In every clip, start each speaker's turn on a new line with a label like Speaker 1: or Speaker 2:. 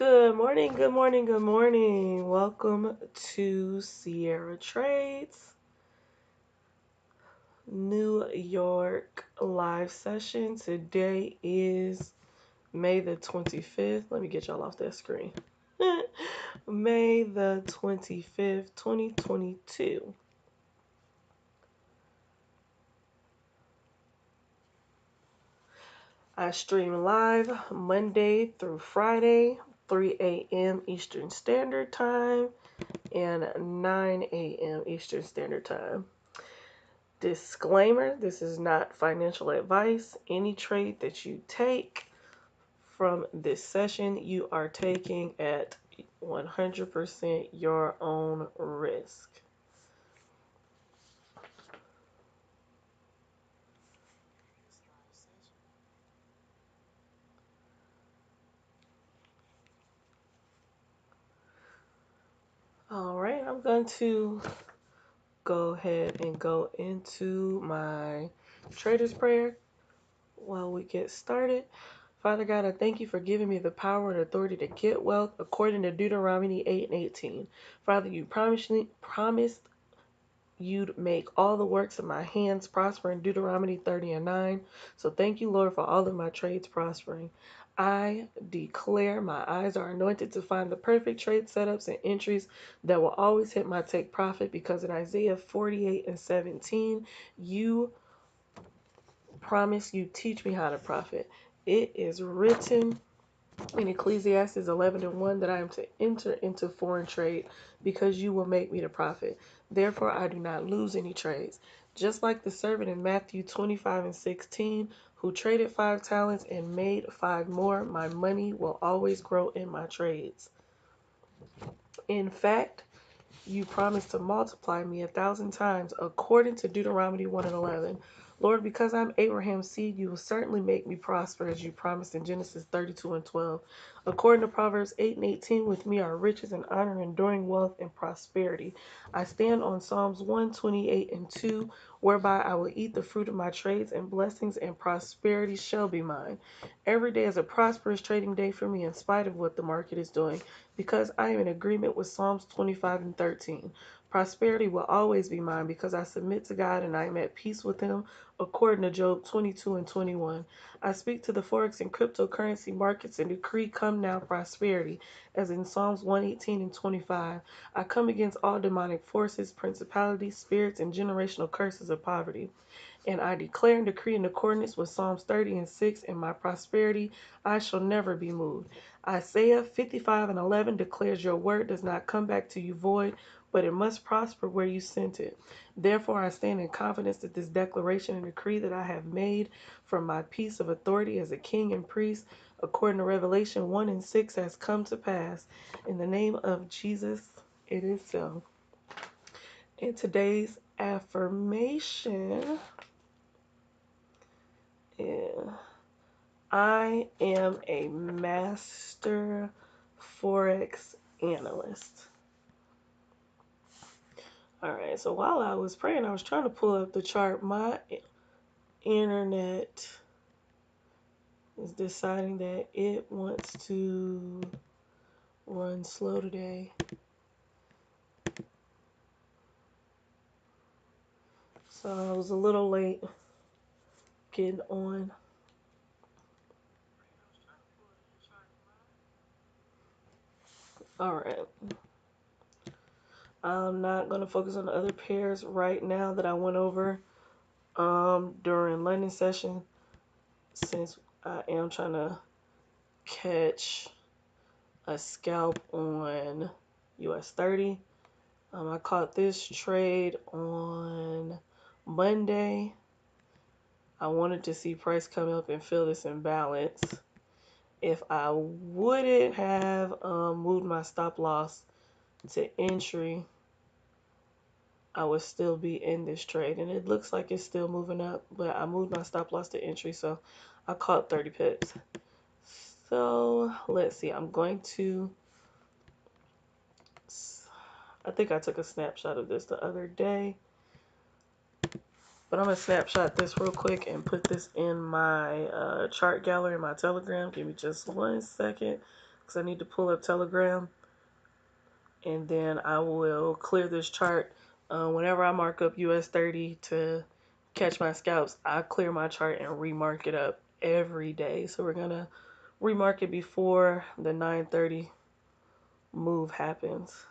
Speaker 1: Good morning, good morning, good morning. Welcome to Sierra Trades New York live session. Today is May the 25th. Let me get y'all off that screen. May the 25th, 2022. I stream live Monday through Friday, 3 a.m. Eastern Standard Time and 9 a.m. Eastern Standard Time. Disclaimer, this is not financial advice. Any trade that you take from this session, you are taking at 100% your own risk. All right, I'm going to go ahead and go into my trader's prayer while we get started. Father God, I thank you for giving me the power and authority to get wealth according to Deuteronomy 8:18. Father, you promised you'd make all the works of my hands prosper in Deuteronomy 30:9. So thank you, Lord, for all of my trades prospering. I declare my eyes are anointed to find the perfect trade setups and entries that will always hit my take profit, because in Isaiah 48:17, you promise you teach me how to profit. It is written in Ecclesiastes 11:1 that I am to enter into foreign trade because you will make me to profit. Therefore, I do not lose any trades. Just like the servant in Matthew 25:16 who traded 5 talents and made 5 more, my money will always grow in my trades. In fact, you promised to multiply me 1,000 times according to Deuteronomy 1:11. Lord, because I'm Abraham's seed, you will certainly make me prosper as you promised in Genesis 32:12. According to Proverbs 8:18, with me are riches and honor, enduring wealth and prosperity. I stand on Psalms 128:2, whereby I will eat the fruit of my trades, and blessings and prosperity shall be mine. Every day is a prosperous trading day for me in spite of what the market is doing, because I am in agreement with Psalms 25:13. Prosperity will always be mine because I submit to God and I am at peace with Him, according to Job 22:21. I speak to the Forex and cryptocurrency markets and decree, come now prosperity, as in Psalms 118:25. I come against all demonic forces, principalities, spirits, and generational curses of poverty. And I declare and decree in accordance with Psalms 30:6, in my prosperity I shall never be moved. Isaiah 55:11 declares your word does not come back to you void, but it must prosper where you sent it. Therefore, I stand in confidence that this declaration and decree that I have made from my piece of authority as a king and priest, according to Revelation 1:6, has come to pass. In the name of Jesus, it is so. And today's affirmation is, I am a master Forex analyst. All right, so while I was praying, I was trying to pull up the chart. My internet is deciding that it wants to run slow today. So I was a little late getting on. All right. I'm not going to focus on the other pairs right now that I went over during London session, since I am trying to catch a scalp on US 30. I caught this trade on Monday. I wanted to see price come up and fill this imbalance. If I wouldn't have moved my stop loss to entry, I would still be in this trade. And it looks like it's still moving up, but I moved my stop loss to entry, so I caught 30 pips. So let's see, I'm going to, I think I took a snapshot of this the other day, but I'm going to snapshot this real quick and put this in my chart gallery in my Telegram. Give me just 1 second. because I need to pull up Telegram, and then I will clear this chart. Whenever I mark up US 30 to catch my scalps, I clear my chart and remark it up every day. So we're gonna remark it before the 9:30 move happens.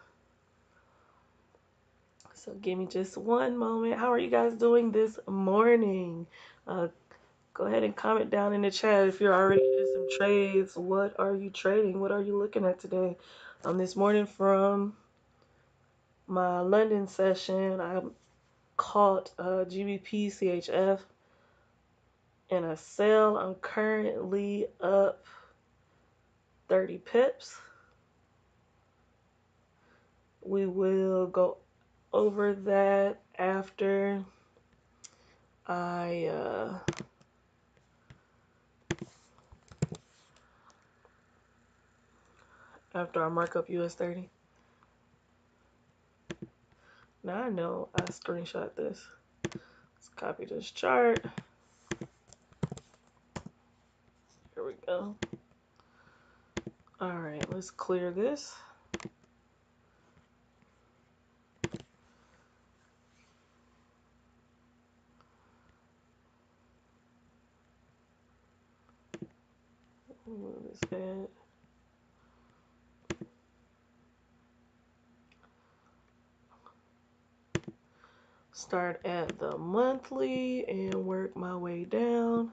Speaker 1: So give me just one moment. How are you guys doing this morning? Go ahead and comment down in the chat if you're already in some trades. What are you trading? What are you looking at today? This morning from my London session, I caught GBP CHF in a sale. I'm currently up 30 pips. We will go over that after I mark up US 30. Now I know I screenshot this. Let's copy this chart. Here we go. All right, let's clear this. Move this head. Start at the monthly and work my way down.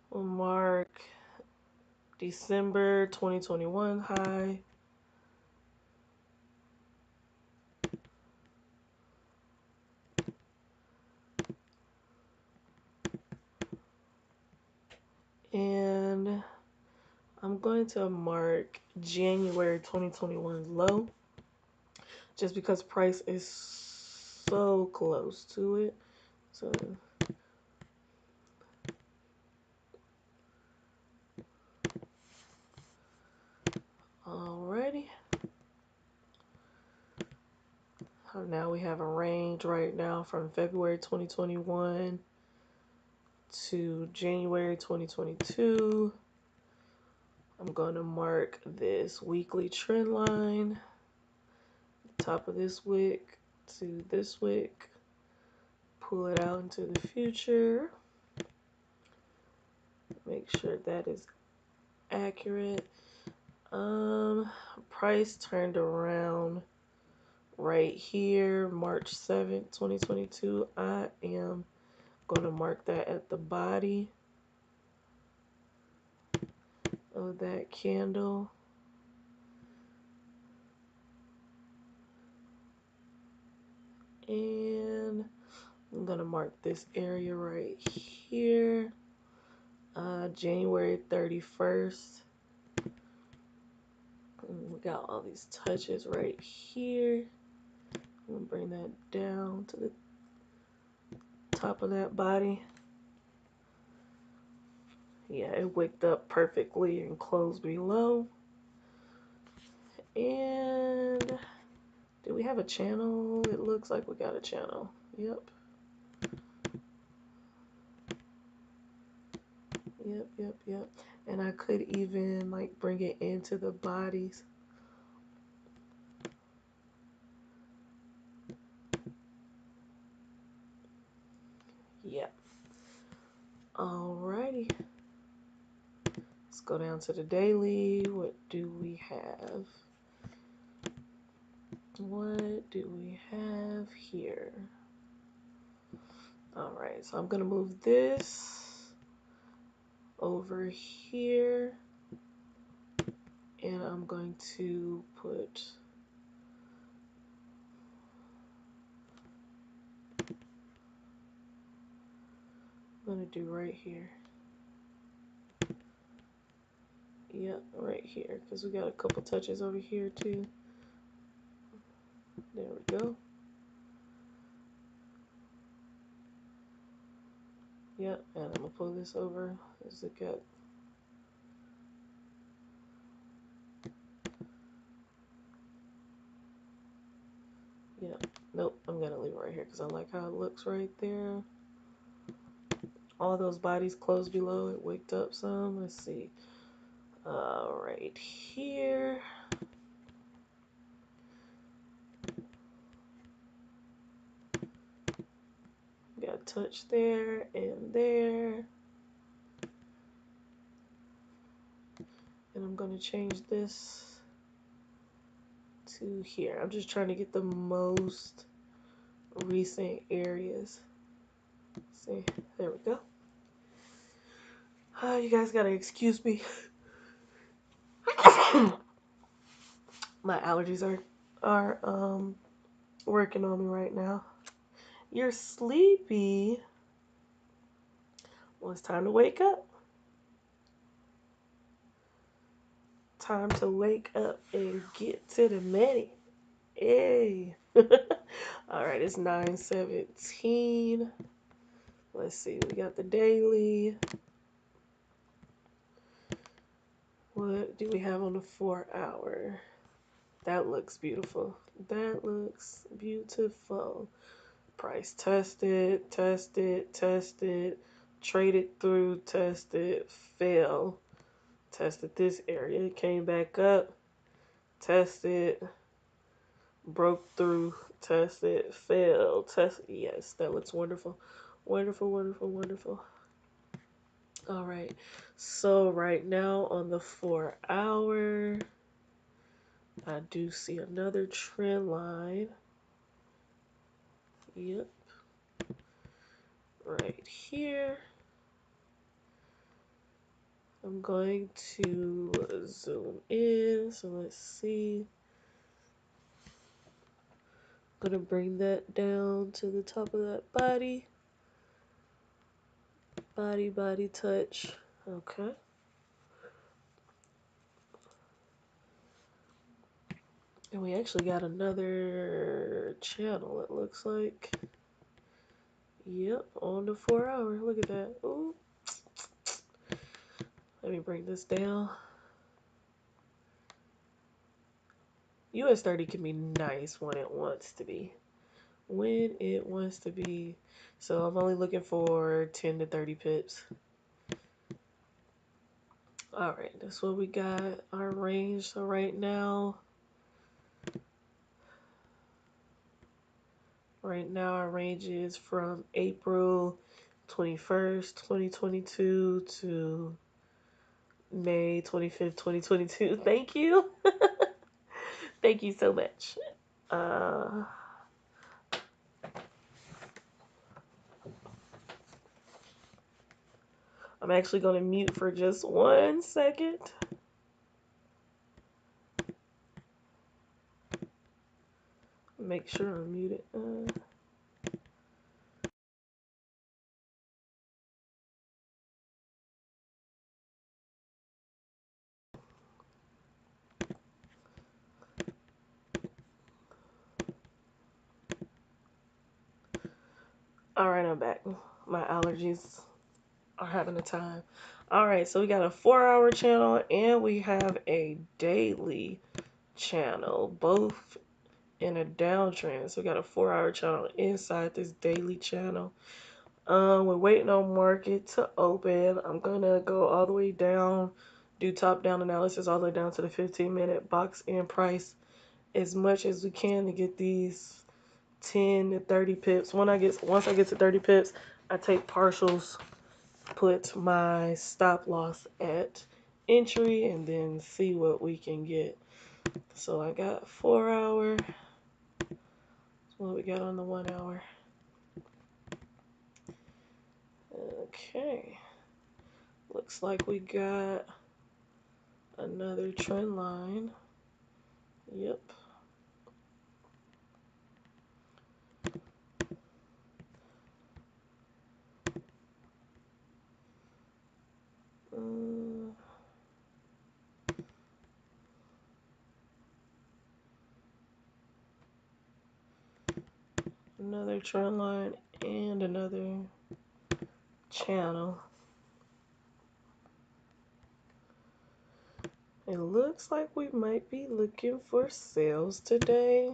Speaker 1: We'll mark December 2021 high. And I'm going to mark January 2021 low just because price is so close to it. So alrighty. Now we have a range right now from February 2021 to January 2022. I'm going to mark this weekly trend line, top of this wick to this wick, pull it out into the future, make sure that is accurate. Price turned around right here, March 7th, 2022. I am going to mark that at the body of that candle. And I'm going to mark this area right here, January 31st. And we got all these touches right here. I'm going to bring that down to the top of that body. Yeah, it wicked up perfectly and closed below. And do we have a channel? It looks like we got a channel. Yep. Yep. And I could even like bring it into the bodies. Yep. Alrighty. Let's go down to the daily. What do we have? What do we have here? Alright, so I'm going to move this over here. And I'm going to put I'm going to do right here. Yep, right here. Because we got a couple touches over here too. There we go. Yep, and I'm going to pull this over as it got. Yeah, nope, I'm going to leave it right here because I like how it looks right there. All those bodies closed below it wicked up some. Let's see. Right here. Got a touch there and there. And I'm going to change this to here. I'm just trying to get the most recent areas. See, there we go. You guys gotta excuse me. My allergies are working on me right now. You're sleepy. Well, it's time to wake up. Time to wake up and get to the money. Hey. All right, it's 9:17. Let's see, we got the daily. What do we have on the 4-hour? That looks beautiful. That looks beautiful. Price tested, tested, tested, traded through, tested, fell. Tested this area, came back up, tested, broke through, tested, fell, tested. Yes, that looks wonderful. Wonderful, wonderful, wonderful. All right. So right now on the 4-hour, I do see another trend line. Yep. Right here. I'm going to zoom in. So let's see. I'm going to bring that down to the top of that body. Body, body touch. Okay. And we actually got another channel, it looks like. Yep, on the 4-hour. Look at that. Ooh. Let me bring this down. US 30 can be nice when it wants to be. When it wants to be. So I'm only looking for 10 to 30 pips. Alright, that's what we got. Our range. So right now our range is from April 21st, 2022 to May 25th, 2022. Thank you. Thank you so much. I'm actually going to mute for just 1 second. Make sure I'm muted. Alright, I'm back. My allergies are having a time. Alright, so we got a 4-hour channel and we have a daily channel, both in a downtrend. So we got a 4-hour channel inside this daily channel. We're waiting on market to open. I'm gonna go all the way down, do top-down analysis all the way down to the 15-minute box in price as much as we can to get these 10 to 30 pips. Once I get to 30 pips, I take partials, put my stop loss at entry, and then see what we can get. So I got 4-hour. What we got on the 1-hour? Okay. Looks like we got another trend line. Yep. Another trend line and another channel. It looks like we might be looking for sales today,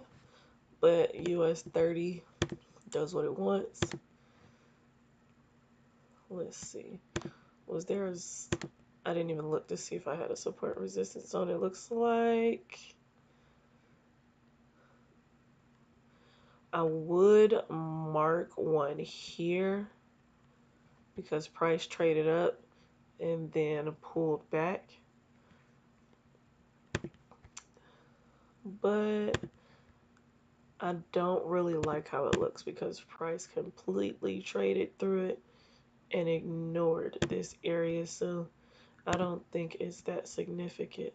Speaker 1: but US 30 does what it wants. let's see. Was there a, I didn't even look to see if I had a support resistance zone. It looks like I would mark one here because price traded up and then pulled back. But I don't really like how it looks because price completely traded through it and ignored this area. So I don't think it's that significant.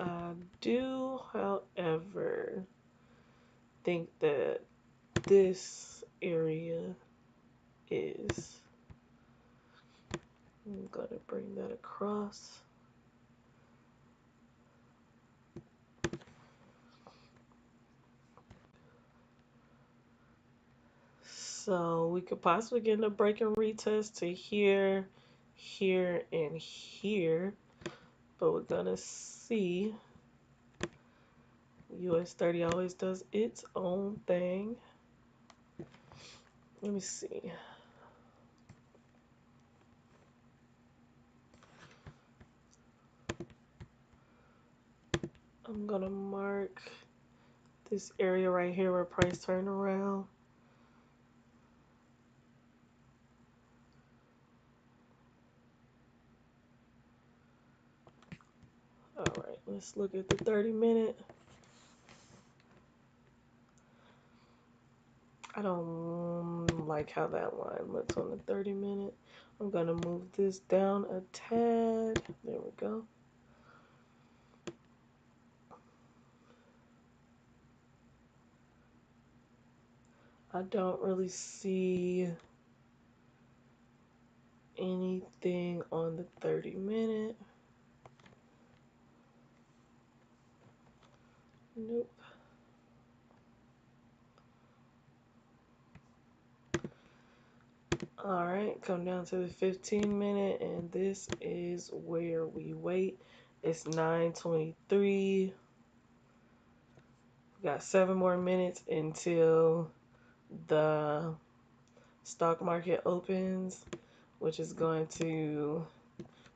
Speaker 1: I do, however, think that this area is. I'm going to bring that across. So we could possibly get a break and retest to here, here, and here. But we're going to see. US 30 always does its own thing. Let me see. I'm going to mark this area right here where price turned around. All right, let's look at the 30-minute. I don't like how that line looks on the 30-minute. I'm going to move this down a tad. There we go. I don't really see anything on the 30-minute. Nope. All right, come down to the 15-minute, and this is where we wait. It's 9:23. We got 7 more minutes until the stock market opens, which is going to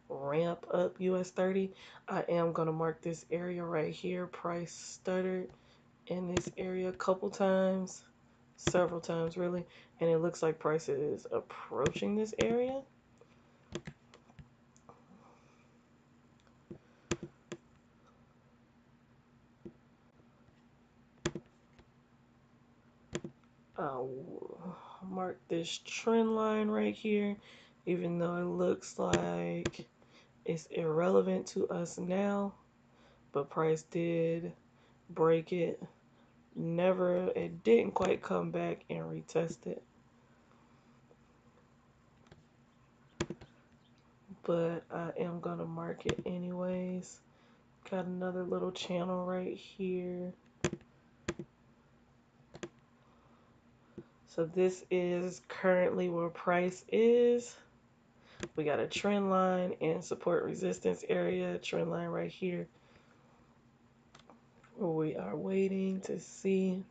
Speaker 1: ramp up US 30. I am going to mark this area right here. Price stuttered in this area a couple times, several times really, and it looks like price is approaching this area. I'll mark this trend line right here, even though it looks like it's irrelevant to us now, but price did break it. It didn't quite come back and retest it. But I am gonna mark it anyways. Got another little channel right here. So this is currently where price is. We got a trend line and support resistance area, trend line right here. Where we are waiting to see.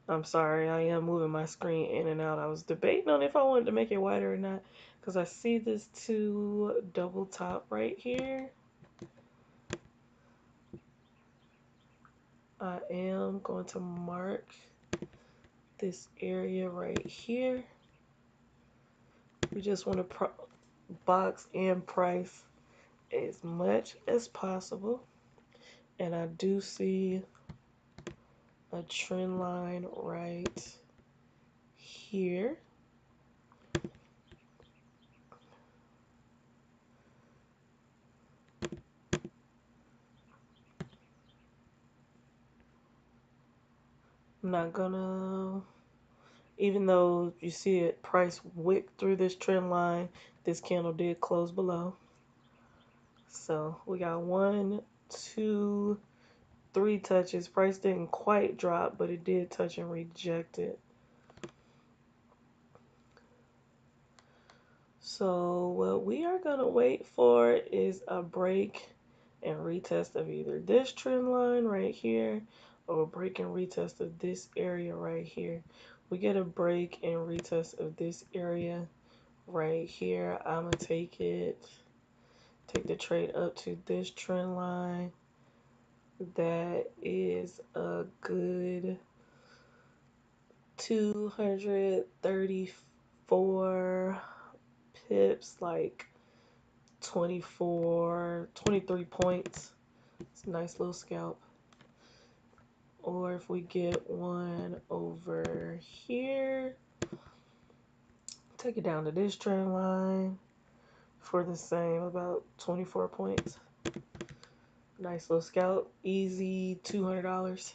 Speaker 1: I'm sorry, I am moving my screen in and out. I was debating on if I wanted to make it wider or not, because I see this 2 double top right here. I am going to mark this area right here. We just want to box in price as much as possible. And I do see a trend line right here. I'm not gonna, even though you see it price wick through this trend line, this candle did close below. So we got 1, 2, 3 touches. Price didn't quite drop, but it did touch and reject it. So what we are gonna wait for is a break and retest of either this trend line right here or break and retest of this area right here. We get a break and retest of this area right here. I'm gonna take the trade up to this trend line. That is a good 234 pips, like 23 points. It's a nice little scalp. Or if we get one over here, take it down to this trend line for the same, about 24 points. Nice little scalp, easy $200.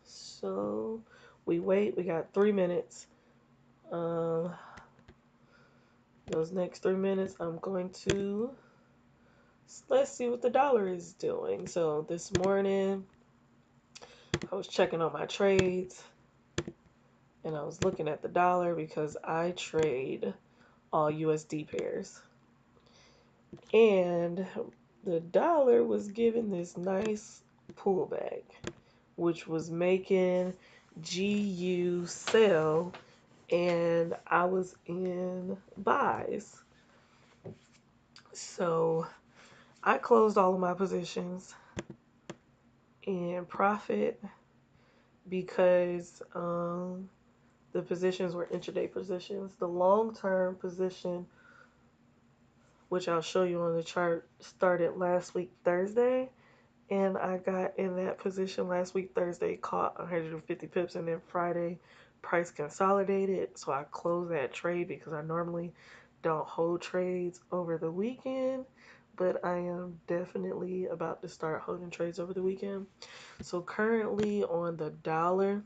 Speaker 1: So we wait, we got 3 minutes. Those next 3 minutes, I'm going to, let's see what the dollar is doing. So this morning, I was checking on my trades and I was looking at the dollar because I trade all USD pairs. And the dollar was giving this nice pullback, which was making GU sell, and I was in buys. So I closed all of my positions in profit because the positions were intraday positions. The long-term position, which I'll show you on the chart, started last week Thursday, and I got in that position last week Thursday, caught 150 pips, and then Friday price consolidated, so I closed that trade because I normally don't hold trades over the weekend, but I am definitely about to start holding trades over the weekend. So currently on the dollar,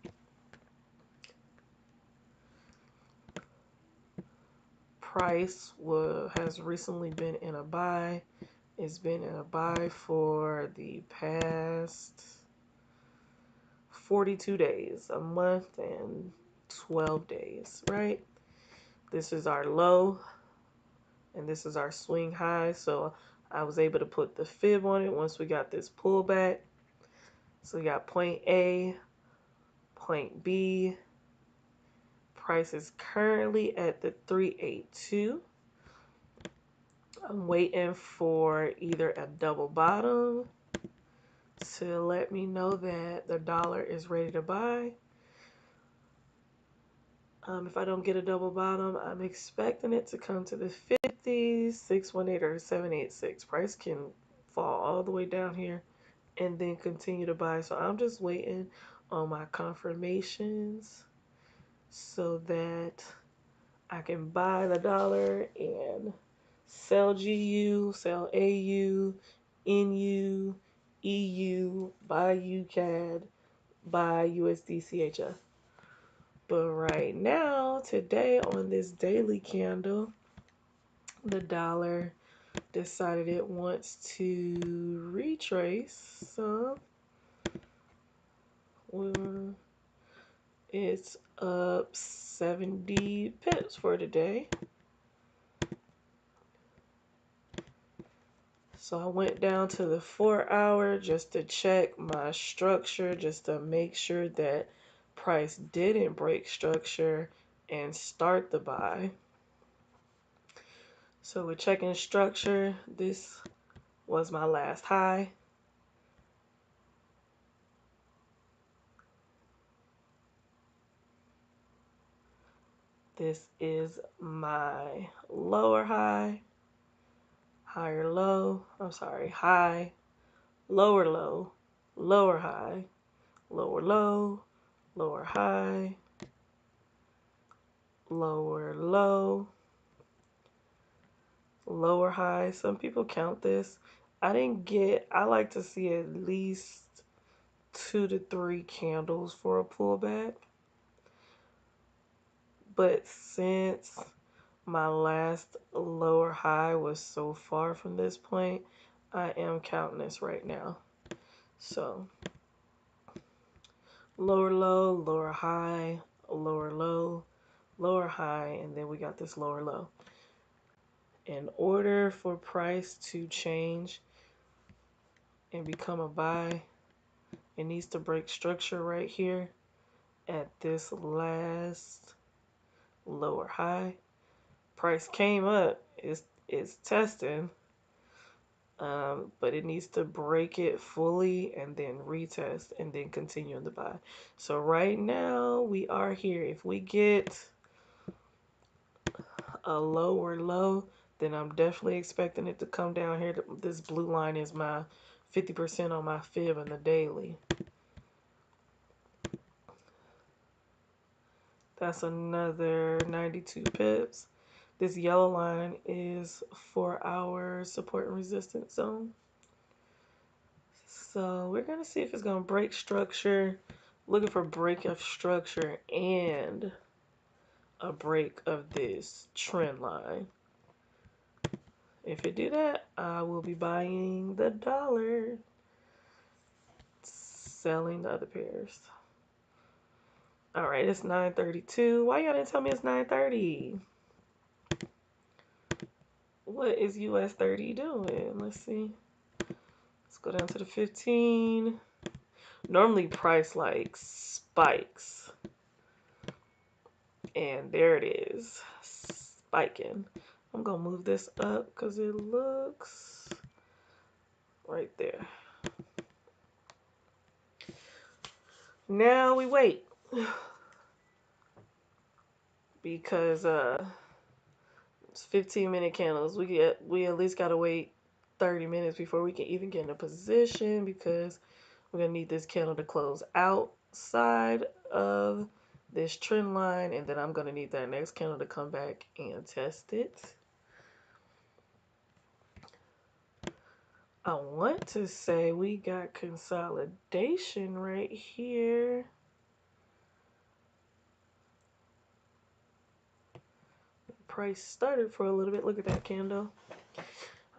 Speaker 1: price has recently been in a buy. It's been in a buy for the past 42 days, a month and 12 days, right? This is our low and this is our swing high. So I was able to put the fib on it once we got this pullback. So we got point A, point B. Price is currently at the 382. I'm waiting for either a double bottom to let me know that the dollar is ready to buy. If I don't get a double bottom, I'm expecting it to come to the 50s, 618 or 786. Price can fall all the way down here and then continue to buy. So I'm just waiting on my confirmations so that I can buy the dollar and sell GU, sell AU, NU, EU, buy UCAD, buy USD CHF. But right now, today on this daily candle, the dollar decided it wants to retrace some. It's up 70 pips for today. So I went down to the 4-hour just to check my structure, just to make sure that price didn't break structure and start the buy. So we're checking structure. This was my last high. This is my lower high, higher low, high, lower low, lower high, lower low, lower high, lower low, lower high. Some people count this. I like to see at least 2 to 3 candles for a pullback. But since my last lower high was so far from this point, I am counting this right now. So lower low, lower high, lower low, lower high, and then we got this lower low. In order for price to change and become a buy. It needs to break structure right here at this last lower high. Price came up. It's testing, but it needs to break it fully and then retest and then continue in the buy. So right now we are here. If we get a lower low, then I'm definitely expecting it to come down here. This blue line is my 50% on my fib in the daily. That's another 92 pips. This yellow line is 4-hour support and resistance zone. So we're going to see if it's going to break structure. Looking for break of structure and a break of this trend line. If it do that, I will be buying the dollar, selling the other pairs. All right, it's 9:32. Why y'all didn't tell me it's 9:30? What is US 30 doing? Let's see. Let's go down to the 15. Normally price like spikes. And there it is, spiking. I'm gonna move this up because it looks right there. Now we wait because it's 15-minute candles. We at least gotta wait 30 minutes before we can even get in a position because we're gonna need this candle to close outside of this trend line, and then I'm gonna need that next candle to come back and test it. I want to say we got consolidation right here. Price started for a little bit. Look at that candle.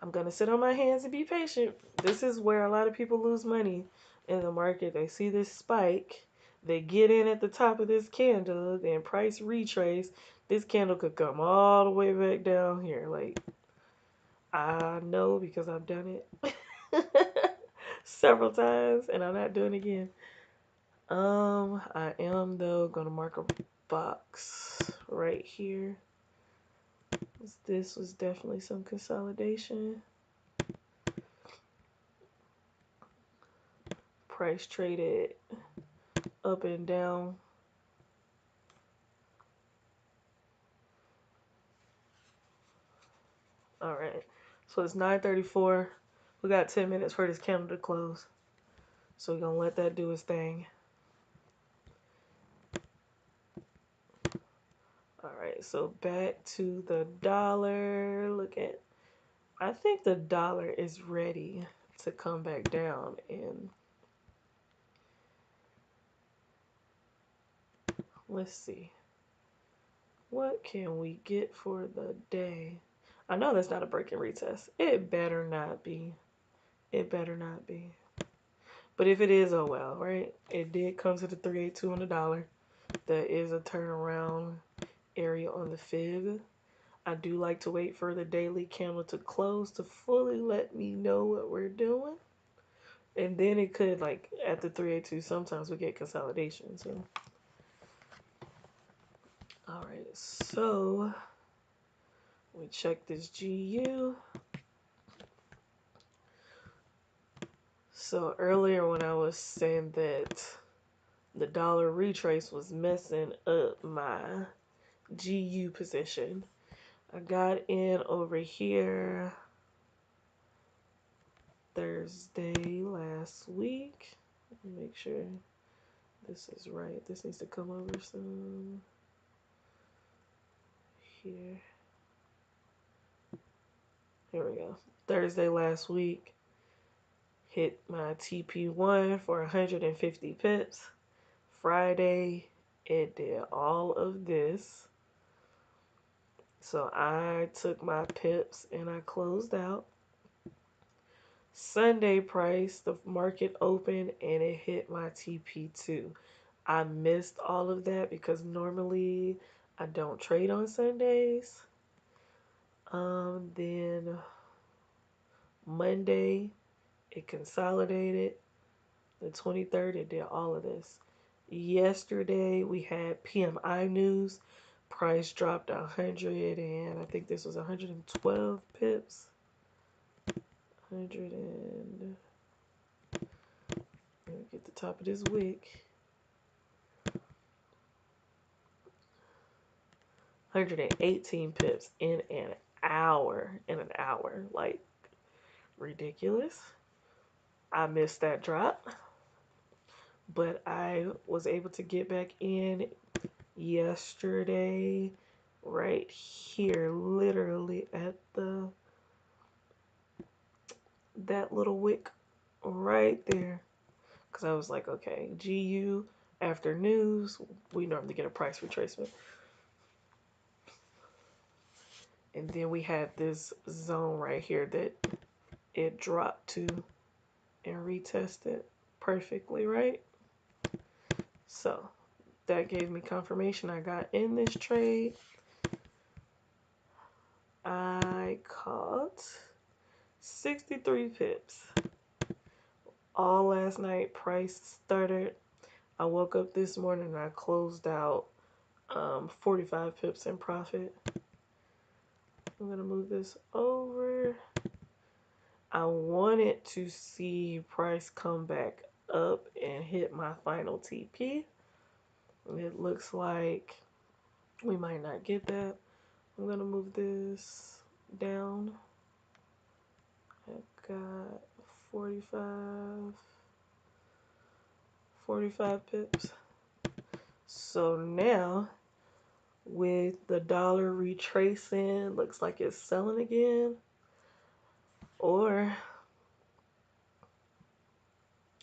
Speaker 1: I'm going to sit on my hands and be patient. This is where a lot of people lose money in the market. They see this spike. They get in at the top of this candle. Then price retrace. This candle could come all the way back down here. Like, I know because I've done it several times and I'm not doing it again. I am though gonna mark a box right here. This was definitely some consolidation. Price traded up and down. All right, so it's 9:34. We got 10 minutes for this candle to close. So we're gonna let that do its thing. All right, so back to the dollar. Look at, I think the dollar is ready to come back down, and let's see. What can we get for the day? I know that's not a break and retest. It better not be. It better not be. But if it is, oh well, right? It did come to the 382 on the dollar. That is a turnaround area on the fib. I do like to wait for the daily candle to close to fully let me know what we're doing. And then it could, like, at the 382, sometimes we get consolidation. So, all right, so we check this GU. So earlier when I was saying that the dollar retrace was messing up my GU position, I got in over here Thursday last week. Let me make sure this is right. This needs to come over some here. Here we go. Thursday last week, hit my TP1 for 150 pips. Friday, it did all of this. So I took my pips and I closed out. Sunday price, the market opened and it hit my TP2. I missed all of that because normally I don't trade on Sundays. Then Monday, It consolidated. The 23rd, it did all of this. Yesterday, we had PMI news. Price dropped 100, and I think this was 112 pips. 100 and let me get the top of this wick. 118 pips in an hour. In an hour. Like, ridiculous. I missed that drop, but I was able to get back in yesterday right here, literally at the that little wick right there, because I was like, okay, GU after news, we normally get a price retracement. And then we had this zone right here that it dropped to and retested perfectly, right? So that gave me confirmation I got in this trade. I caught 63 pips. All last night, price started. I woke up this morning and I closed out 45 pips in profit. I'm gonna move this over. I wanted to see price come back up and hit my final TP. It looks like we might not get that. I'm gonna move this down. I've got 45 pips. So now with the dollar retracing, looks like it's selling again, or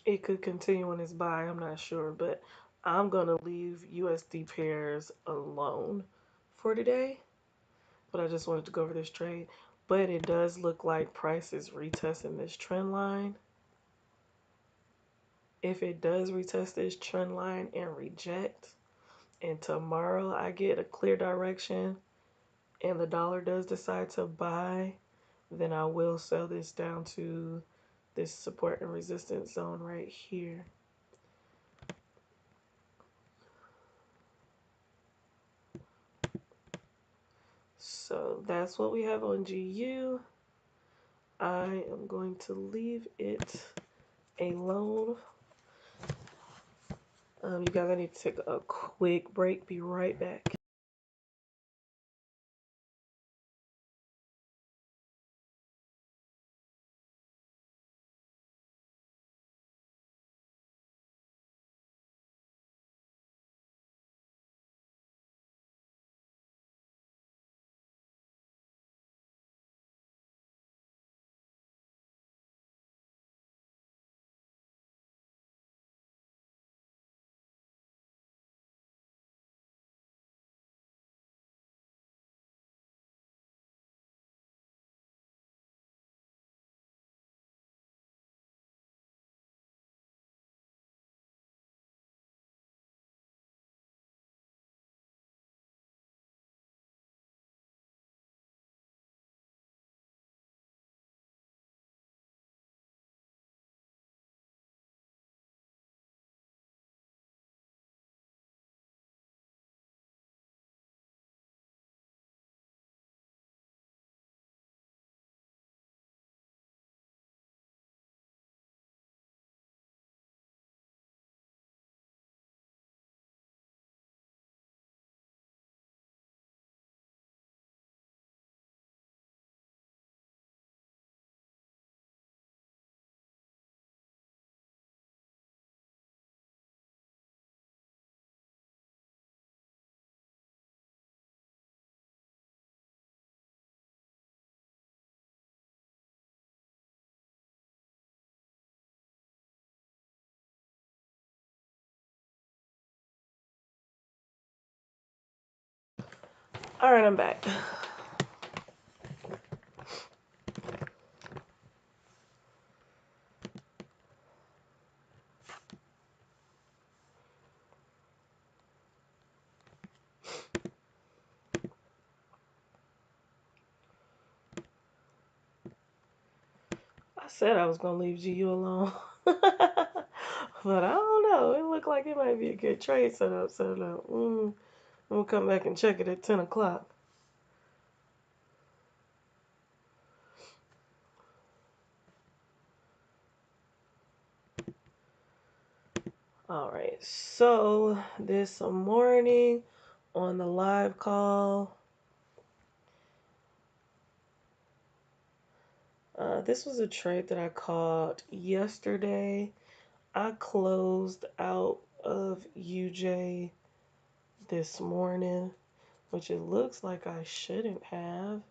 Speaker 1: it could continue on its buy. I'm not sure, but I'm gonna leave USD pairs alone for today. But I just wanted to go over this trade. But it does look like price is retesting this trend line. If it does retest this trend line and reject, and tomorrow I get a clear direction and the dollar does decide to buy, then I will sell this down to this support and resistance zone right here. So that's what we have on GU. I am going to leave it alone. You guys, I need to take a quick break. Be right back. All right, I'm back. said I was gonna leave GU alone. But I don't know. It looked like it might be a good trade setup. So we'll come back and check it at 10 o'clock. All right. So this morning on the live call, this was a trade that I called yesterday. I closed out of UJ this morning, which it looks like I shouldn't have.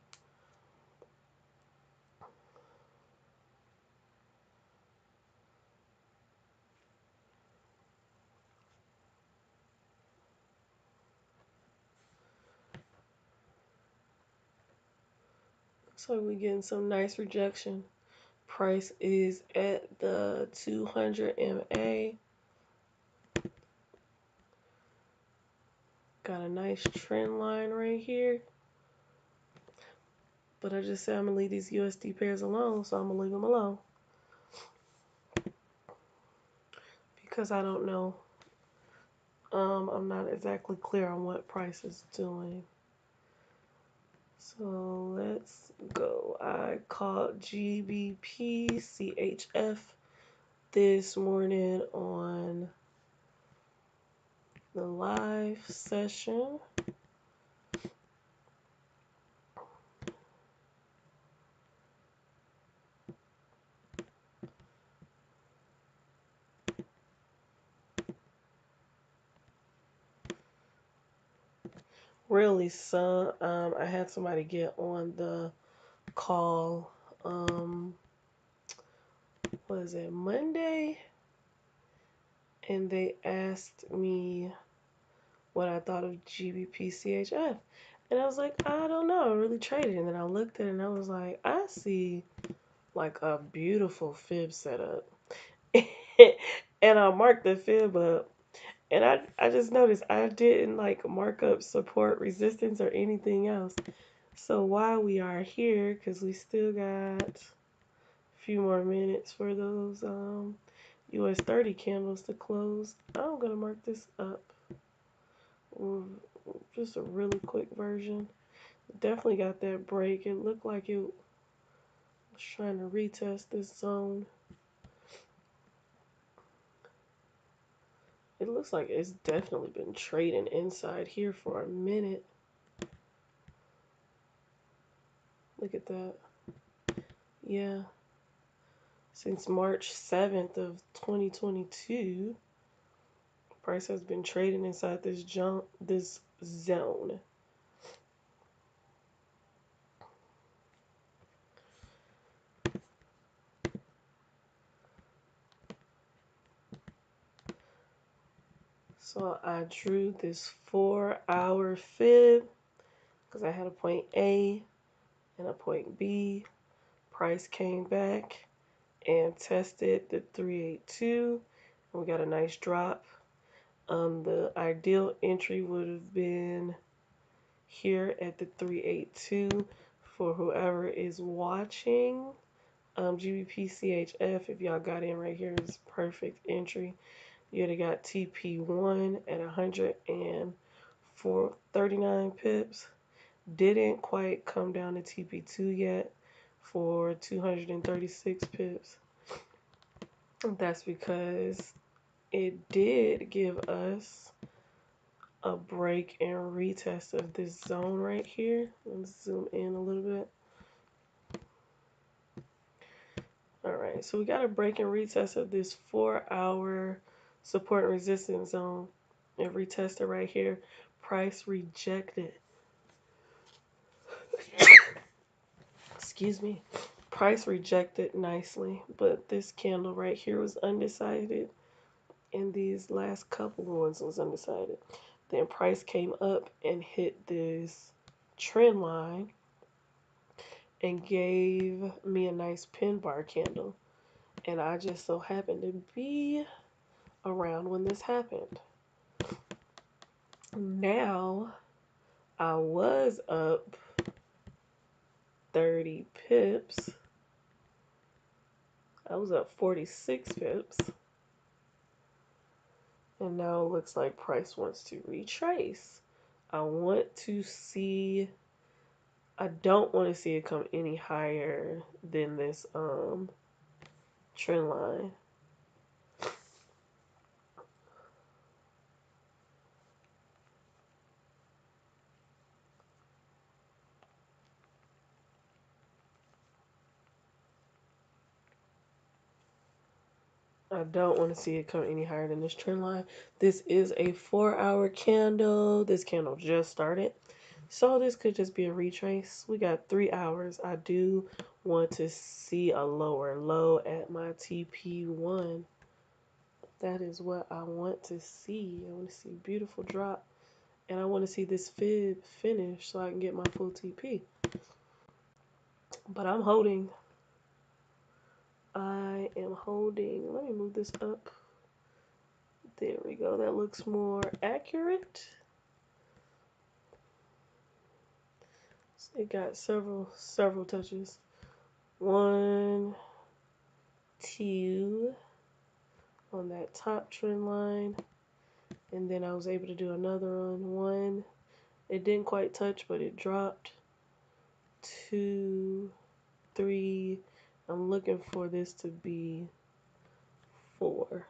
Speaker 1: So we're getting some nice rejection. Price is at the 200 MA. Got a nice trend line right here. But I just said I'm going to leave these USD pairs alone, so I'm going to leave them alone. Because I don't know. I'm not exactly clear on what price is doing. So let's go. I called GBP CHF this morning on the live session. Really, I had somebody get on the call, was it Monday? And they asked me what I thought of GBP CHF. And I was like, I don't know, I really traded. And then I looked at it and I was like, I see like a beautiful fib setup. And I marked the fib up. And I just noticed I didn't like mark up support, resistance, or anything else. So while we are here, because we still got a few more minutes for those US 30 candles to close, I'm going to mark this up. Just a really quick version. Definitely got that break. It looked like it was trying to retest this zone. It looks like it's definitely been trading inside here for a minute. Look at that. Yeah. Since March 7th of 2022, price has been trading inside this zone. So I drew this 4-hour fib because I had a point A and a point B. Price came back and tested the 382. And we got a nice drop. The ideal entry would have been here at the 382 for whoever is watching. GBP CHF, if y'all got in right here, is perfect entry. You would have got TP1 at 139 pips. Didn't quite come down to TP2 yet for 236 pips. That's because it did give us a break and retest of this zone right here. Let's zoom in a little bit. Alright, so we got a break and retest of this 4-hour support and resistance zone. It retested right here. Price rejected. Excuse me. Price rejected nicely, but this candle right here was undecided, and these last couple of ones was undecided. Then price came up and hit this trend line and gave me a nice pin bar candle. And I just so happened to be around when this happened. Now, I was up 30 pips. I was up 46 pips. And now it looks like price wants to retrace. I want to see, I don't want to see it come any higher than this trend line. I don't want to see it come any higher than this trend line. This is a 4-hour candle. This candle just started. So this could just be a retrace. We got 3 hours. I do want to see a lower low at my TP1. That is what I want to see. I want to see a beautiful drop. And I want to see this fib finish so I can get my full TP. But I'm holding. I am holding. Let me move this up. There we go. That looks more accurate. It got several touches. 1, 2 on that top trend line. And then I was able to do another on 1. It didn't quite touch, but it dropped. 2, 3. I'm looking for this to be 4.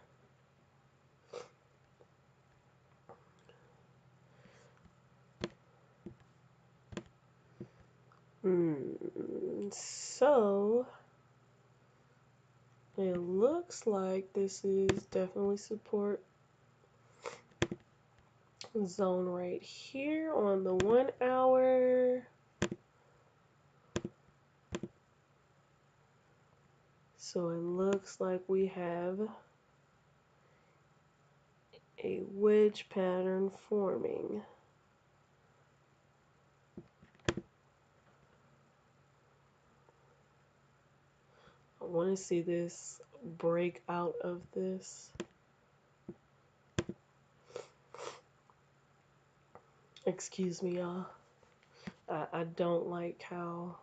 Speaker 1: So it looks like this is definitely support zone right here on the 1 hour. So it looks like we have a wedge pattern forming. I want to see this break out of this. Excuse me, y'all. I don't like how,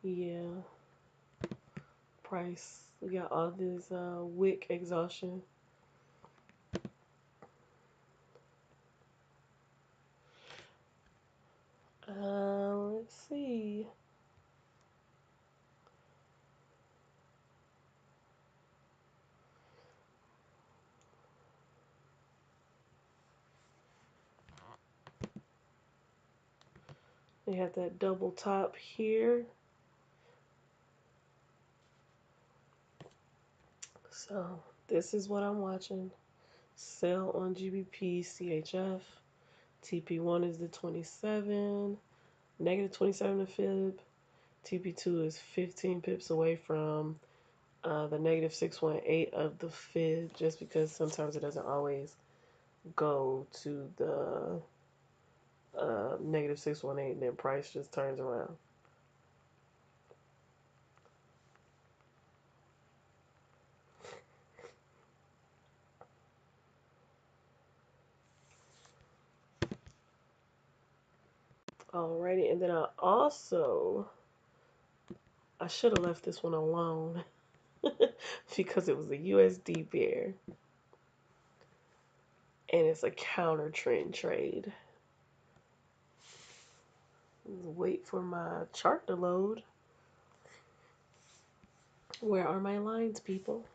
Speaker 1: yeah, price. We got all this wick exhaustion. Let's see. We have that double top here. So this is what I'm watching. Sell on GBP, CHF. TP1 is the 27. Negative 27 to fib. TP2 is 15 pips away from the negative 618 of the fib, just because sometimes it doesn't always go to the negative 618 and then price just turns around. Alrighty, and then I should have left this one alone because it was a USD bear and it's a counter trend trade. Wait for my chart to load. Where are my lines, people?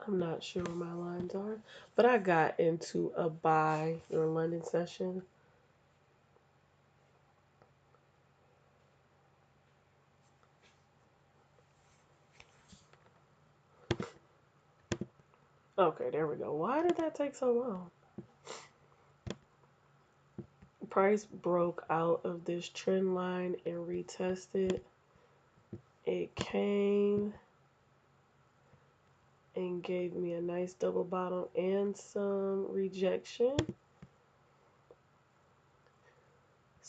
Speaker 1: I'm not sure where my lines are, but I got into a buy your London session. Okay, there we go. Why did that take so long? Price broke out of this trend line and retested. It came and gave me a nice double bottom and some rejection.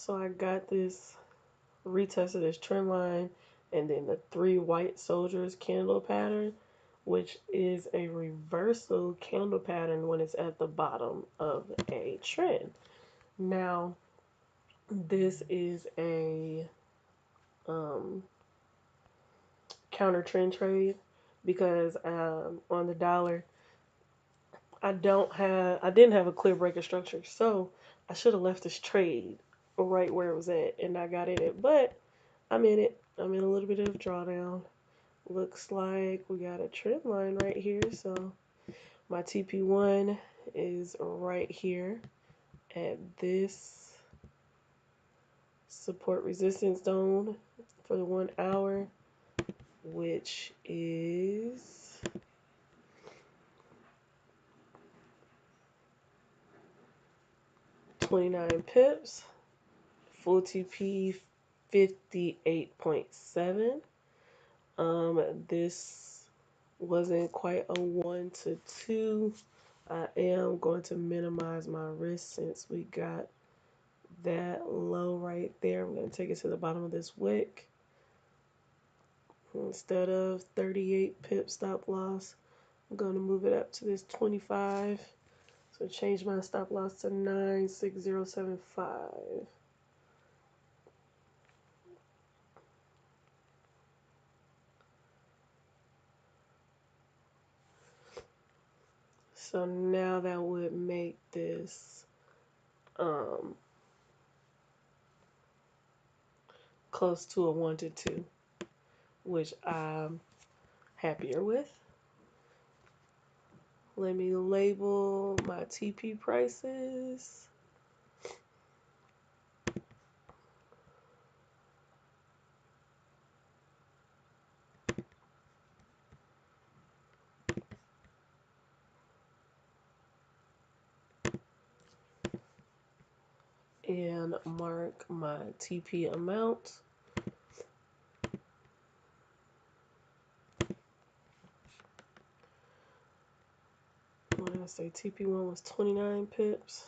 Speaker 1: So I got this, retested this trend line, and then the three white soldiers candle pattern, which is a reversal candle pattern when it's at the bottom of a trend. Now, this is a counter trend trade because on the dollar, I didn't have a clear breaker structure, so I should have left this trade right where it was at, and I got in it, but I'm in it. I'm in a little bit of drawdown. Looks like we got a trend line right here, so my TP1 is right here at this support resistance zone for the 1 hour, which is 29 pips. Full TP 58.7. This wasn't quite a 1 to 2. I am going to minimize my risk since we got that low right there. I'm going to take it to the bottom of this wick. Instead of 38 pip stop loss, I'm going to move it up to this 25. So change my stop loss to 96075. So now that would make this close to a 1 to 2, which I'm happier with. Let me label my TP prices. And mark my TP amount. What did I say? TP1 was 29 pips.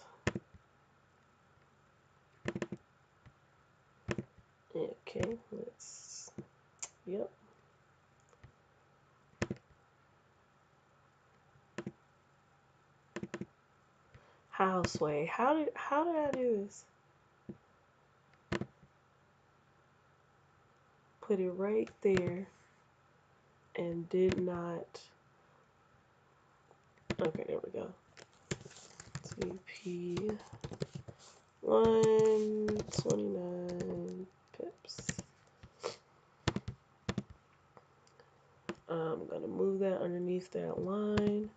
Speaker 1: Okay, yep. Houseway. How did I do this? Put it right there and did not. Okay, there we go. TP 129 pips. I'm gonna move that underneath that line.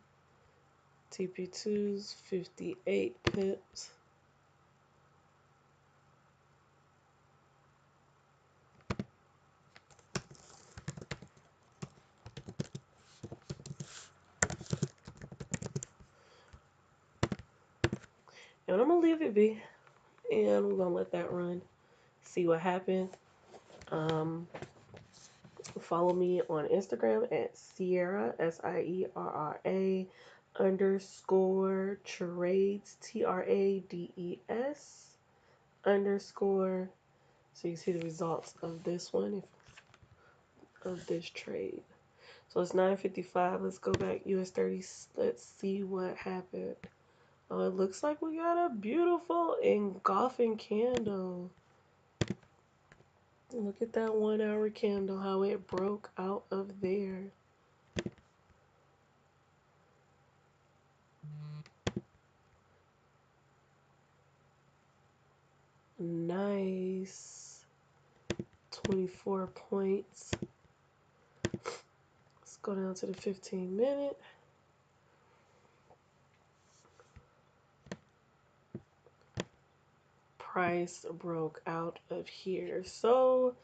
Speaker 1: TP2's 58 pips. And I'm gonna leave it be. And we're gonna let that run. See what happens. Follow me on Instagram at Sierra, SIERRA underscore trades, TRADES underscore. So you see the results of this one, of this trade. So it's 9:55. Let's go back US 30. Let's see what happened. Oh, it looks like we got a beautiful engulfing candle. Look at that 1 hour candle, how it broke out of there. Nice. 24 points. Let's go down to the 15-minute. Price broke out of here. So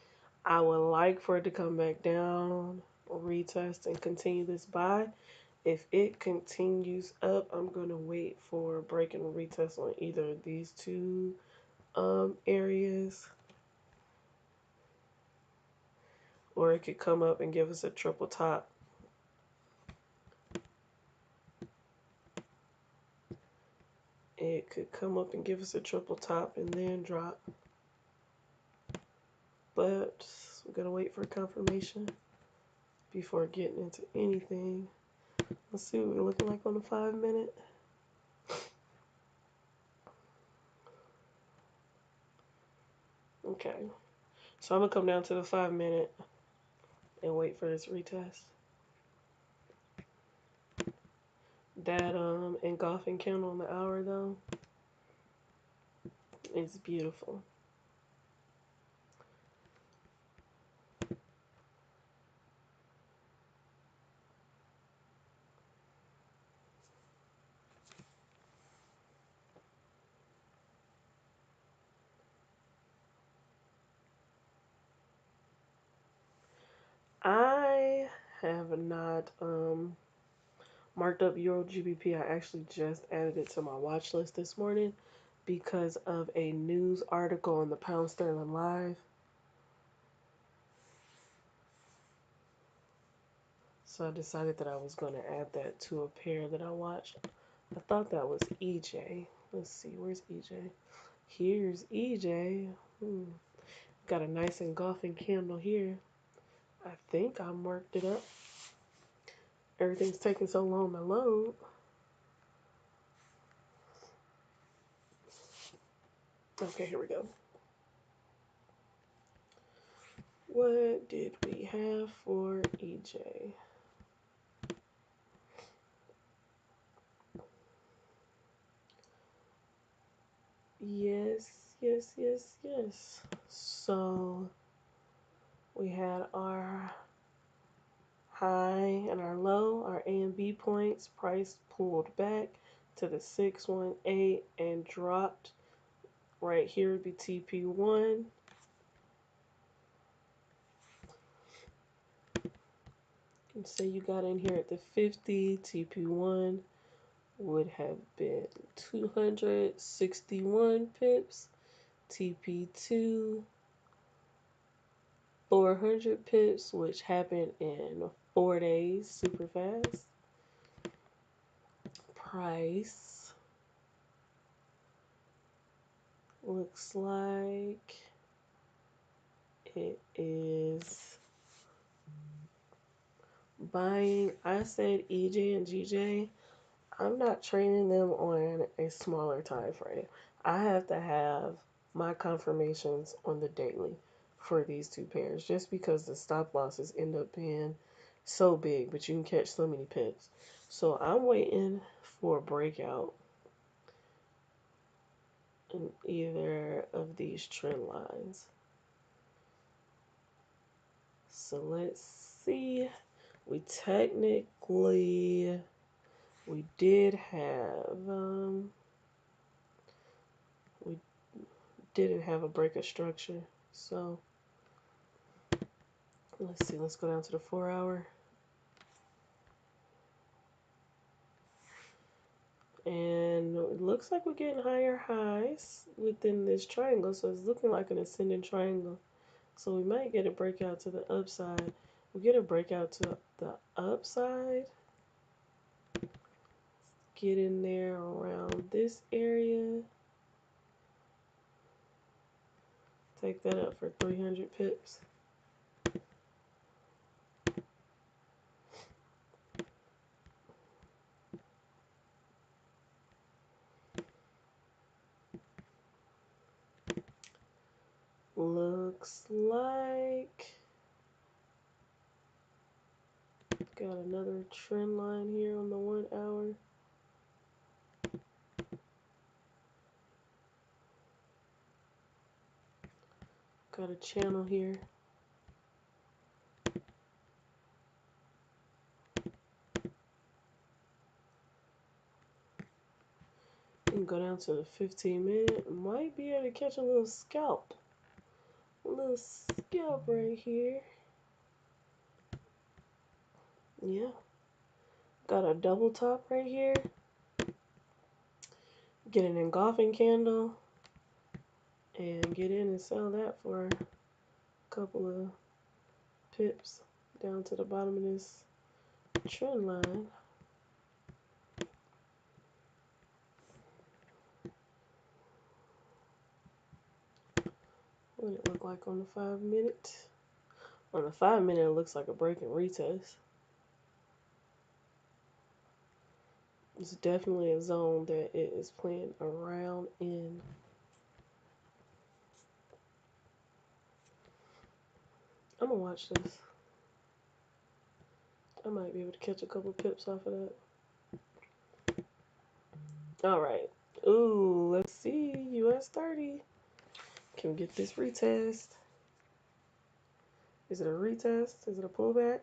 Speaker 1: I would like for it to come back down, retest, and continue this buy. If it continues up, I'm going to wait for break and retest on either of these two areas. Or it could come up and give us a triple top. It could come up and give us a triple top and then drop. but we're gonna wait for confirmation before getting into anything. Let's see what we're looking like on the 5 minute. Okay, so I'm gonna come down to the 5 minute and wait for this retest. That engulfing candle on the hour though is beautiful. I have not marked up Euro GBP. I actually just added it to my watch list this morning because of a news article on the Pound Sterling Live. So I decided that I was going to add that to a pair that I watched. I thought that was EJ. Let's see, where's EJ? Here's EJ. Got a nice engulfing candle here. I think I marked it up. Everything's taking so long to load. Okay, here we go. What did we have for EJ? Yes, yes, yes, yes. So we had our high and our low, our A and B points. Price pulled back to the 618 and dropped. Right here would be TP1. And say you got in here at the 50, TP1 would have been 261 pips. TP2 400 pips, which happened in 4 days, super fast. Price looks like it is buying. I said EJ and GJ. I'm not trading them on a smaller time frame. I have to have my confirmations on the daily for these two pairs, just because the stop losses end up being so big, but you can catch so many pips. So I'm waiting for a breakout in either of these trend lines. So let's see. We technically we did have we didn't have a break of structure. So let's see, let's go down to the 4 hour. And it looks like we're getting higher highs within this triangle. So it's looking like an ascending triangle. So we might get a breakout to the upside. We get a breakout to the upside. Get in there around this area. Take that up for 300 pips. Looks like got another trend line here on the 1 hour. Got a channel here. You can go down to the 15-minute. Might be able to catch a little scalp. A little scalp right here. Yeah. Got a double top right here. Get an engulfing candle. And get in and sell that for a couple of pips down to the bottom of this trend line. What it look like on the 5 minute? On the 5 minute, it looks like a break and retest. It's definitely a zone that it is playing around in. I'm gonna watch this. I might be able to catch a couple pips off of that. All right. Ooh, let's see. US 30. Can we get this retest? Is it a retest? Is it a pullback?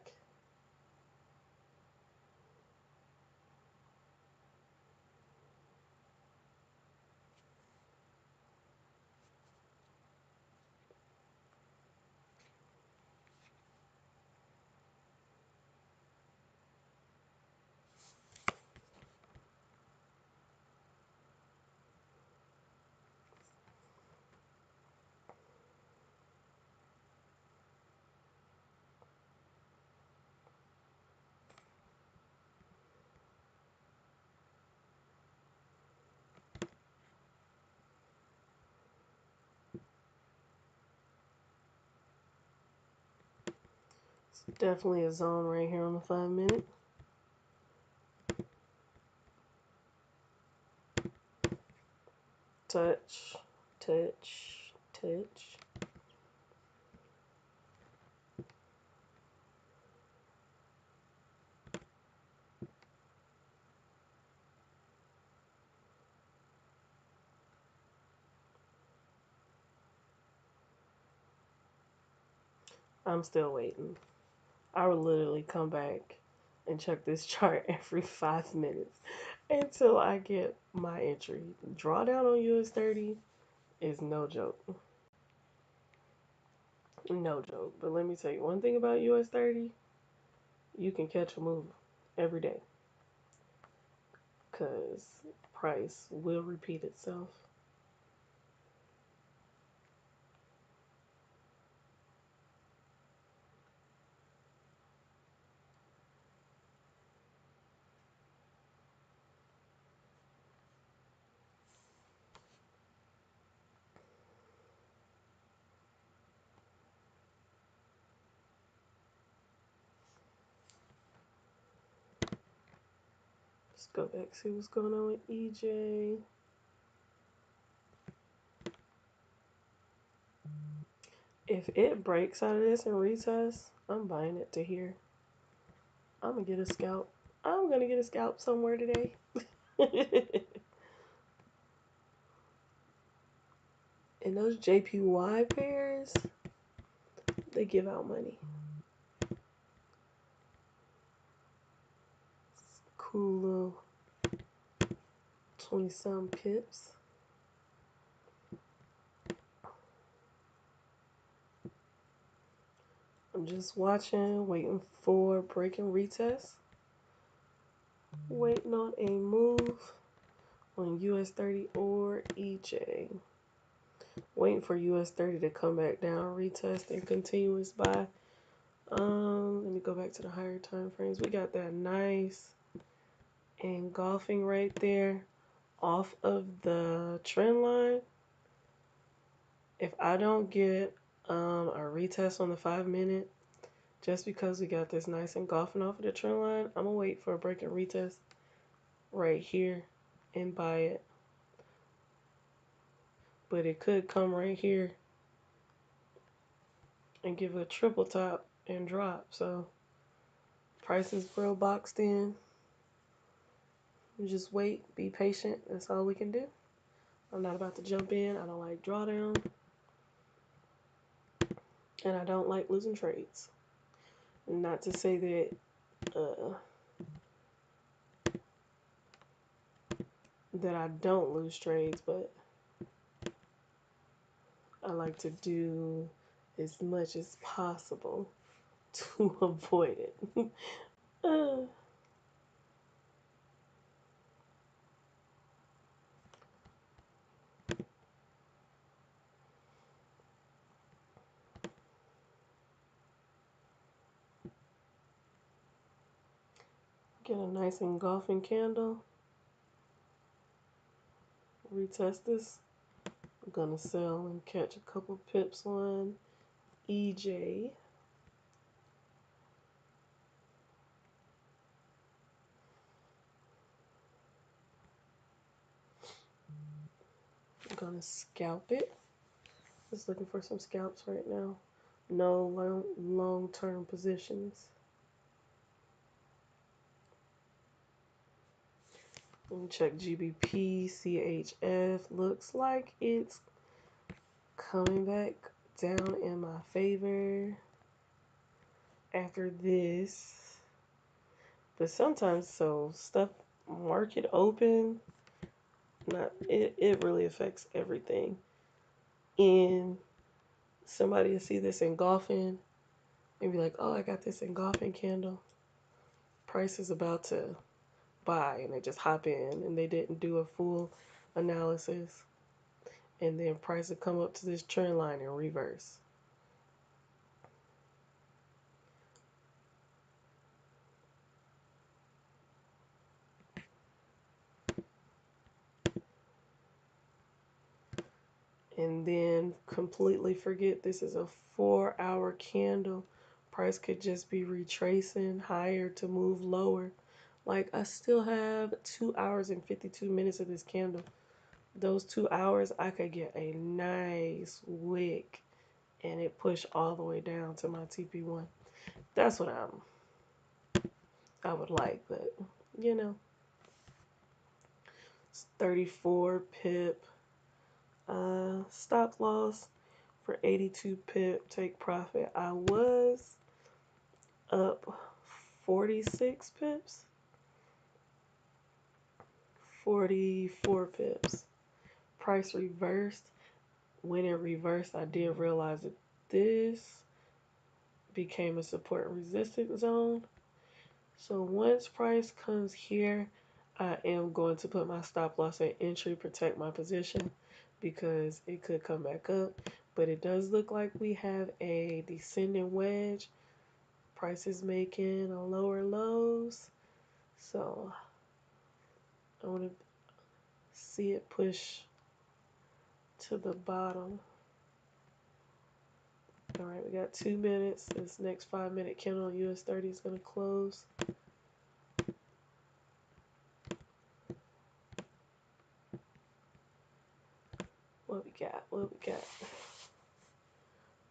Speaker 1: It's definitely a zone right here on the 5 minute. Touch, touch, touch. I'm still waiting. I would literally come back and check this chart every 5 minutes until I get my entry. Drawdown on US 30 is no joke. No joke. But let me tell you one thing about US 30, you can catch a move every day because price will repeat itself. Let's go back, see what's going on with EJ. If it breaks out of this and retests, I'm buying it to here. I'm gonna get a scalp. I'm gonna get a scalp somewhere today. And those JPY pairs, they give out money. Cool little 20-some pips. I'm just watching, waiting for break and retest. Waiting on a move on US 30 or EJ. Waiting for US 30 to come back down, retest and continuous buy. Let me go back to the higher time frames. We got that nice engulfing right there off of the trend line. If I don't get a retest on the 5 minute, just because we got this nice engulfing off of the trend line, I'm gonna wait for a break and retest right here and buy it. But it could come right here and give a triple top and drop. So price is real boxed in. You just wait, be patient. That's all we can do. I'm not about to jump in. I don't like drawdown. And I don't like losing trades. Not to say that I don't lose trades, but I like to do as much as possible to avoid it. Get a nice engulfing candle. Retest this. I'm gonna sell and catch a couple pips on EJ. I'm gonna scalp it. Just looking for some scalps right now. No long-term positions. Let me check GBP, CHF. Looks like it's coming back down in my favor after this. But sometimes, so stuff, market open, not it really affects everything. And somebody will see this engulfing and be like, oh, I got this engulfing candle. Price is about to buy, and they just hop in and they didn't do a full analysis. And then price will come up to this trend line in reverse. And then completely forget this is a 4-hour candle. Price could just be retracing higher to move lower. Like, I still have 2 hours and 52 minutes of this candle. Those 2 hours, I could get a nice wick and it push all the way down to my TP1. That's what I would like, but you know, it's 34 pip. Stop loss for 82 pip. Take profit. I was up 46 pips. 44 pips. Price reversed. When it reversed, I did realize that this became a support and resistance zone. So once price comes here, I am going to put my stop loss at entry, protect my position because it could come back up. But it does look like we have a descending wedge. Price is making a lower lows. So I want to see it push to the bottom. All right, we got 2 minutes. This next 5-minute candle on US 30 is going to close. What we got? What we got?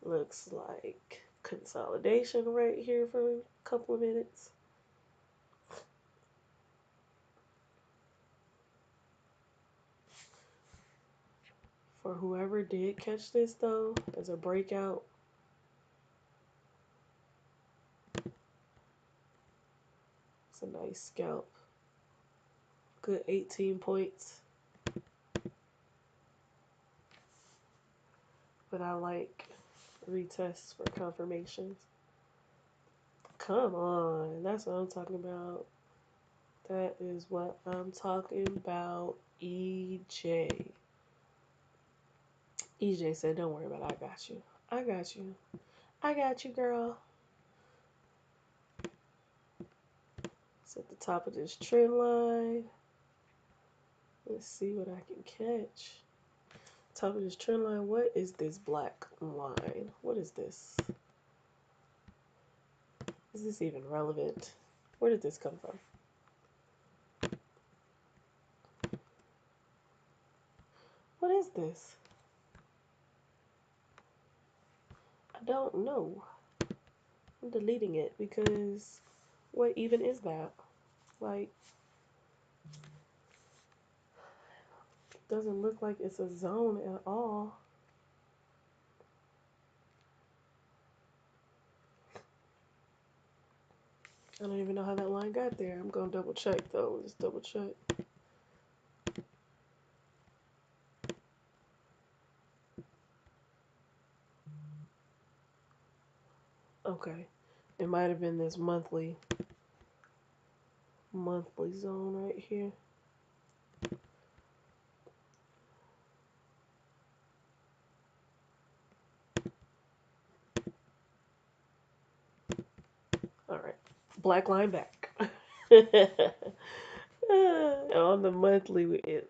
Speaker 1: Looks like consolidation right here for a couple of minutes. For whoever did catch this though, as a breakout, it's a nice scalp. Good 18 points. But I like retests for confirmations. Come on, that's what I'm talking about. That is what I'm talking about, EJ. EJ said, don't worry about it, I got you. I got you. I got you, girl. It's at the top of this trend line. Let's see what I can catch. Top of this trend line. What is this black line? What is this? Is this even relevant? Where did this come from? What is this? I don't know. I'm deleting it because what even is that? Like, doesn't look like it's a zone at all. I don't even know how that line got there. I'm gonna double check though. Let's double check. Okay. It might have been this monthly zone right here. All right. Black line back. On the monthly,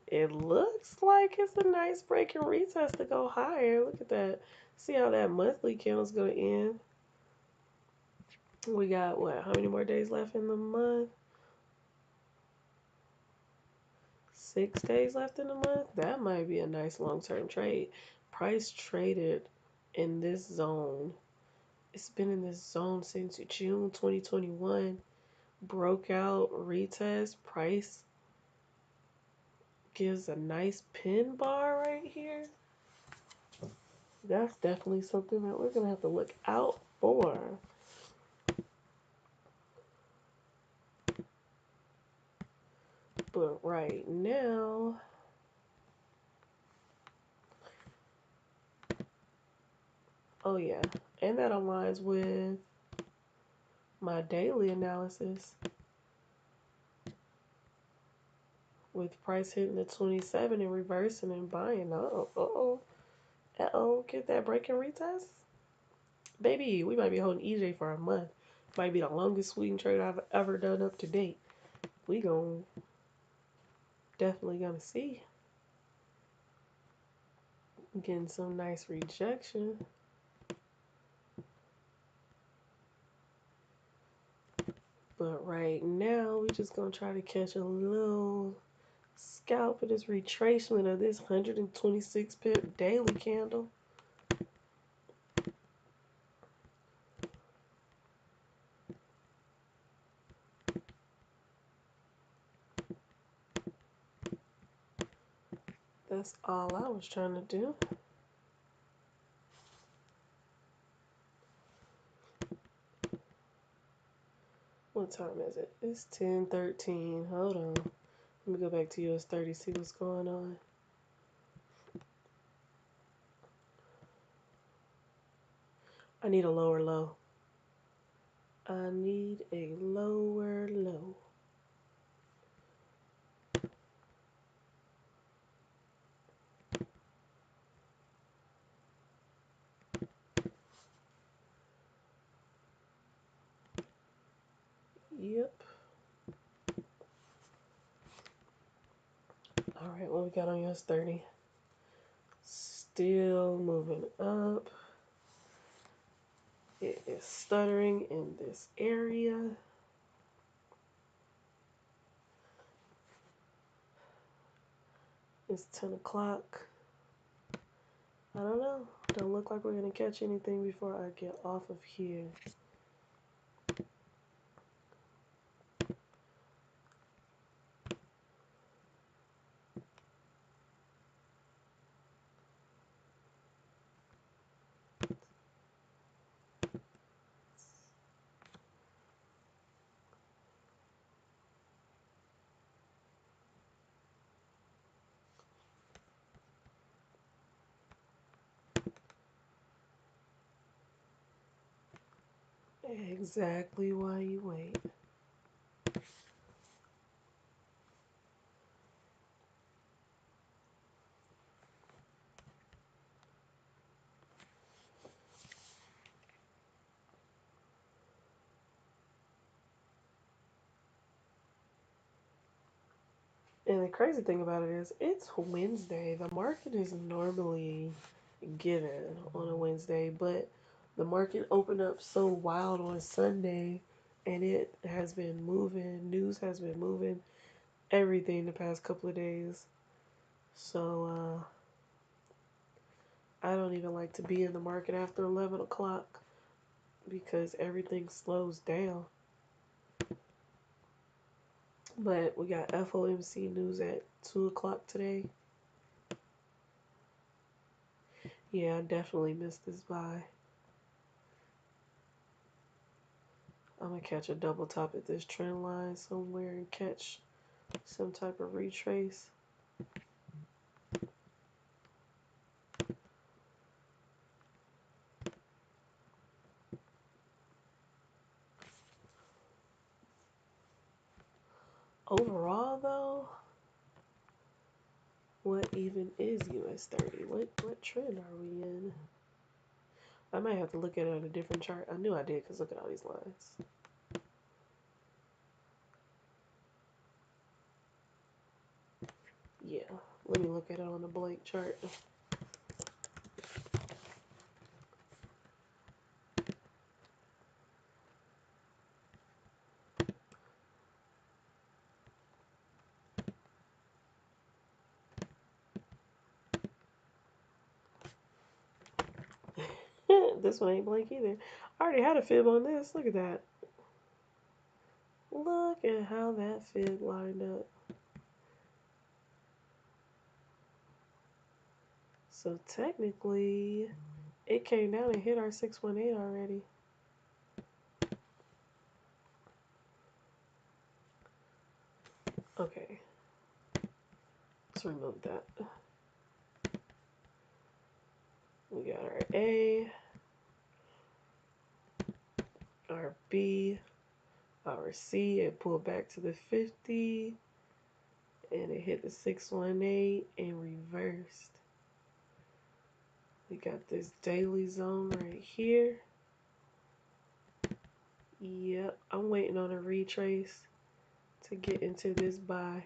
Speaker 1: it looks like it's a nice break and retest to go higher. Look at that. See how that monthly candle's gonna end. We got what? How many more days left in the month? 6 days left in the month. That might be a nice long-term trade. Price traded in this zone. It's been in this zone since June 2021. Broke out, retest, price gives a nice pin bar right here. That's definitely something that we're gonna have to look out for. But right now, oh yeah, and that aligns with my daily analysis with price hitting the 27 and reversing and buying. Get that break and retest? Baby, we might be holding EJ for a month. Might be the longest swing trade I've ever done up to date. We definitely gonna see. Getting some nice rejection. But right now, we just gonna try to catch a little scalp of this retracement of this 126 pip daily candle. That's all I was trying to do. What time is it? It's 10:13. Hold on. Let me go back to US 30, see what's going on. I need a lower low. I need a lower low. Yep. Alright, what we got on US 30? Still moving up. It is stuttering in this area. It's 10 o'clock. I don't know. Don't look like we're going to catch anything before I get off of here. Exactly why you wait. And the crazy thing about it is, it's Wednesday. The market is normally given on a Wednesday, but the market opened up so wild on Sunday, and it has been moving. News has been moving everything the past couple of days. So I don't even like to be in the market after 11 o'clock because everything slows down. But we got FOMC news at 2 o'clock today. Yeah, I definitely missed this buy. I'm going to catch a double top at this trend line somewhere and catch some type of retrace. Overall, though, what even is US 30? What trend are we in? I might have to look at it on a different chart. I knew I did because look at all these lines. Yeah, let me look at it on the Blake chart. This one ain't Blake either. I already had a fib on this. Look at that. Look at how that fib lined up. So technically, it came down and hit our 618 already. Okay, let's remove that. We got our A, our B, our C. It pulled back to the 50, and it hit the 618 and reversed. We got this daily zone right here. Yep, I'm waiting on a retrace to get into this buy.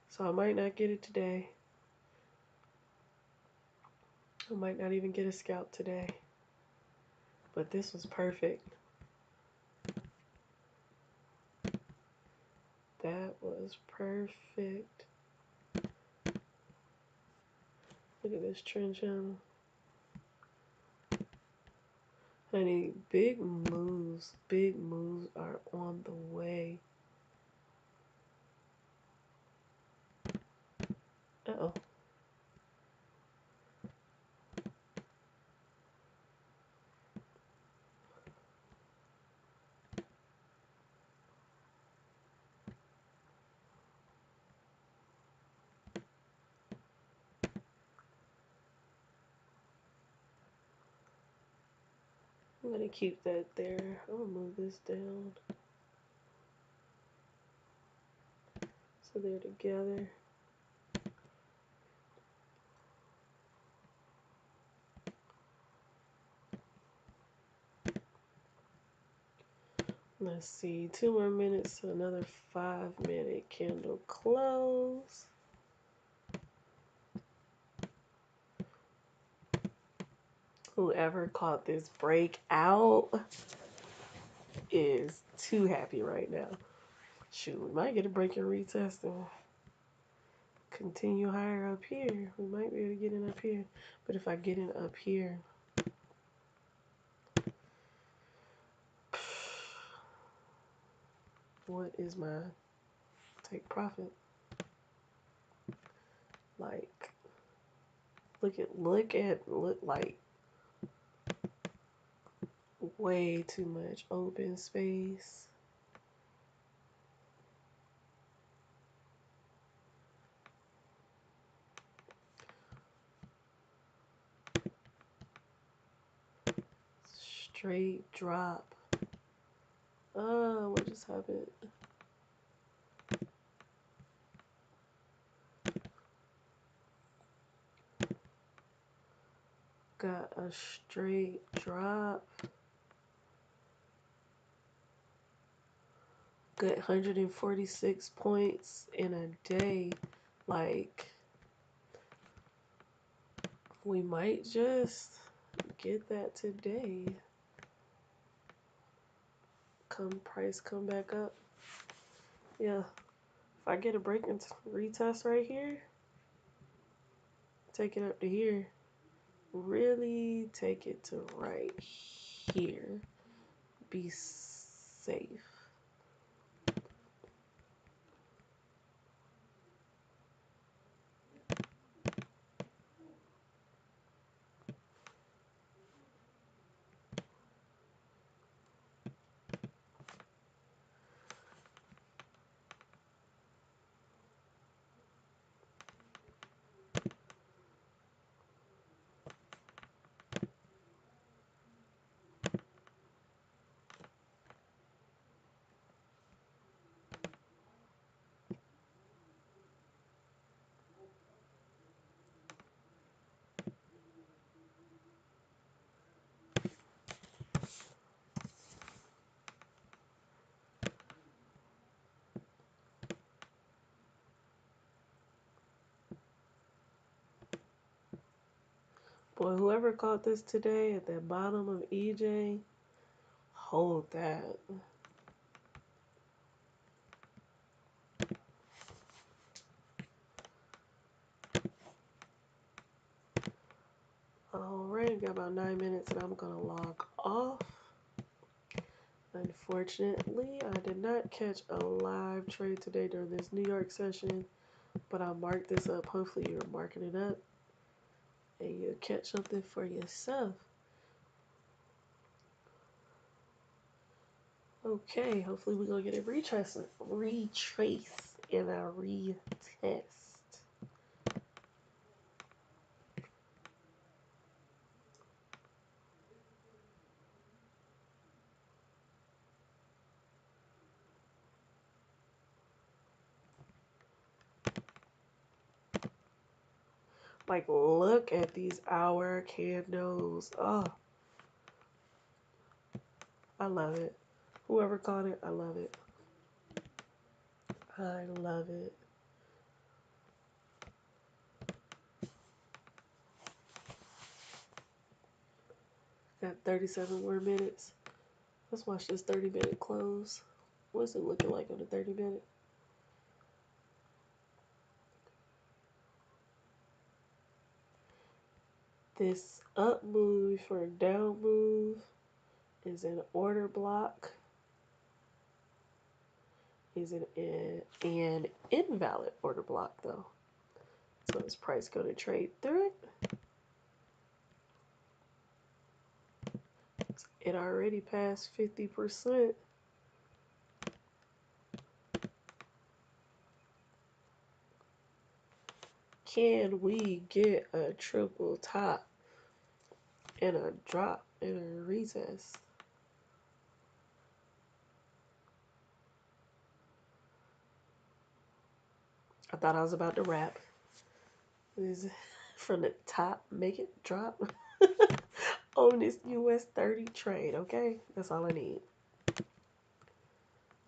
Speaker 1: So I might not get it today. I might not even get a scalp today. But this was perfect. That was perfect. Look at this trend channel. Honey, big moves are on the way. Uh-oh. I'm gonna keep that there. I'm gonna move this down so they're together. Let's see, 2 more minutes to another 5-minute candle close. Whoever caught this breakout is too happy right now. Shoot, we might get a break and retest and continue higher up here. We might be able to get in up here. But if I get in up here, what is my take profit? Like, look like way too much open space. Straight drop. What just happened? Got a straight drop. Good 146 points in a day. Like, we might just get that today. Price come back up. Yeah. If I get a break and retest right here, take it up to here. Really take it to right here. Be safe. Boy, whoever caught this today at the bottom of EJ, hold that. Alright, got about 9 minutes and I'm gonna log off. Unfortunately, I did not catch a live trade today during this New York session, but I marked this up. Hopefully you're marking it up and you'll catch something for yourself. Okay, hopefully we're gonna get a retrace and a retest. Like, look at these hour candles. Oh, I love it. Whoever caught it, I love it. I love it. Got 37 more minutes. Let's watch this 30-minute close. What's it looking like on the 30-minute? This up move for a down move is an order block. Is an invalid order block though. So is price going to trade through it? It already passed 50%. Can we get a triple top and a drop and a retest? I thought I was about to wrap. This is from the top, make it drop on this US 30 trade, okay? That's all I need.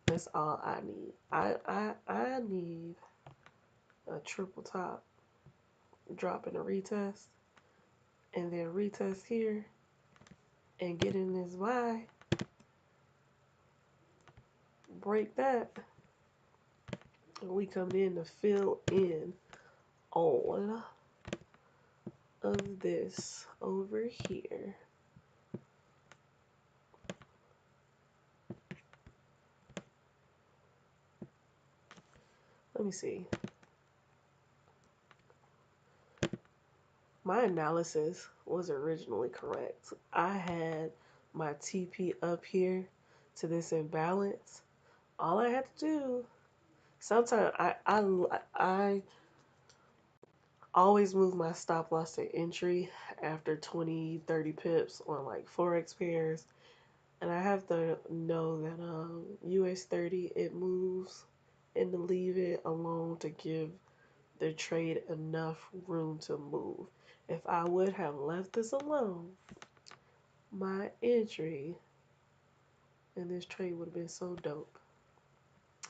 Speaker 1: That's all I need. I need a triple top, drop in a retest, and then retest here, and get in this Y, break that, and we come in to fill in all of this over here. Let me see. My analysis was originally correct. I had my TP up here to this imbalance. All I had to do, sometimes I always move my stop loss to entry after 20, 30 pips on like Forex pairs. And I have to know that US 30, it moves, and to leave it alone to give the trade enough room to move. If I would have left this alone, my entry in this trade would have been so dope.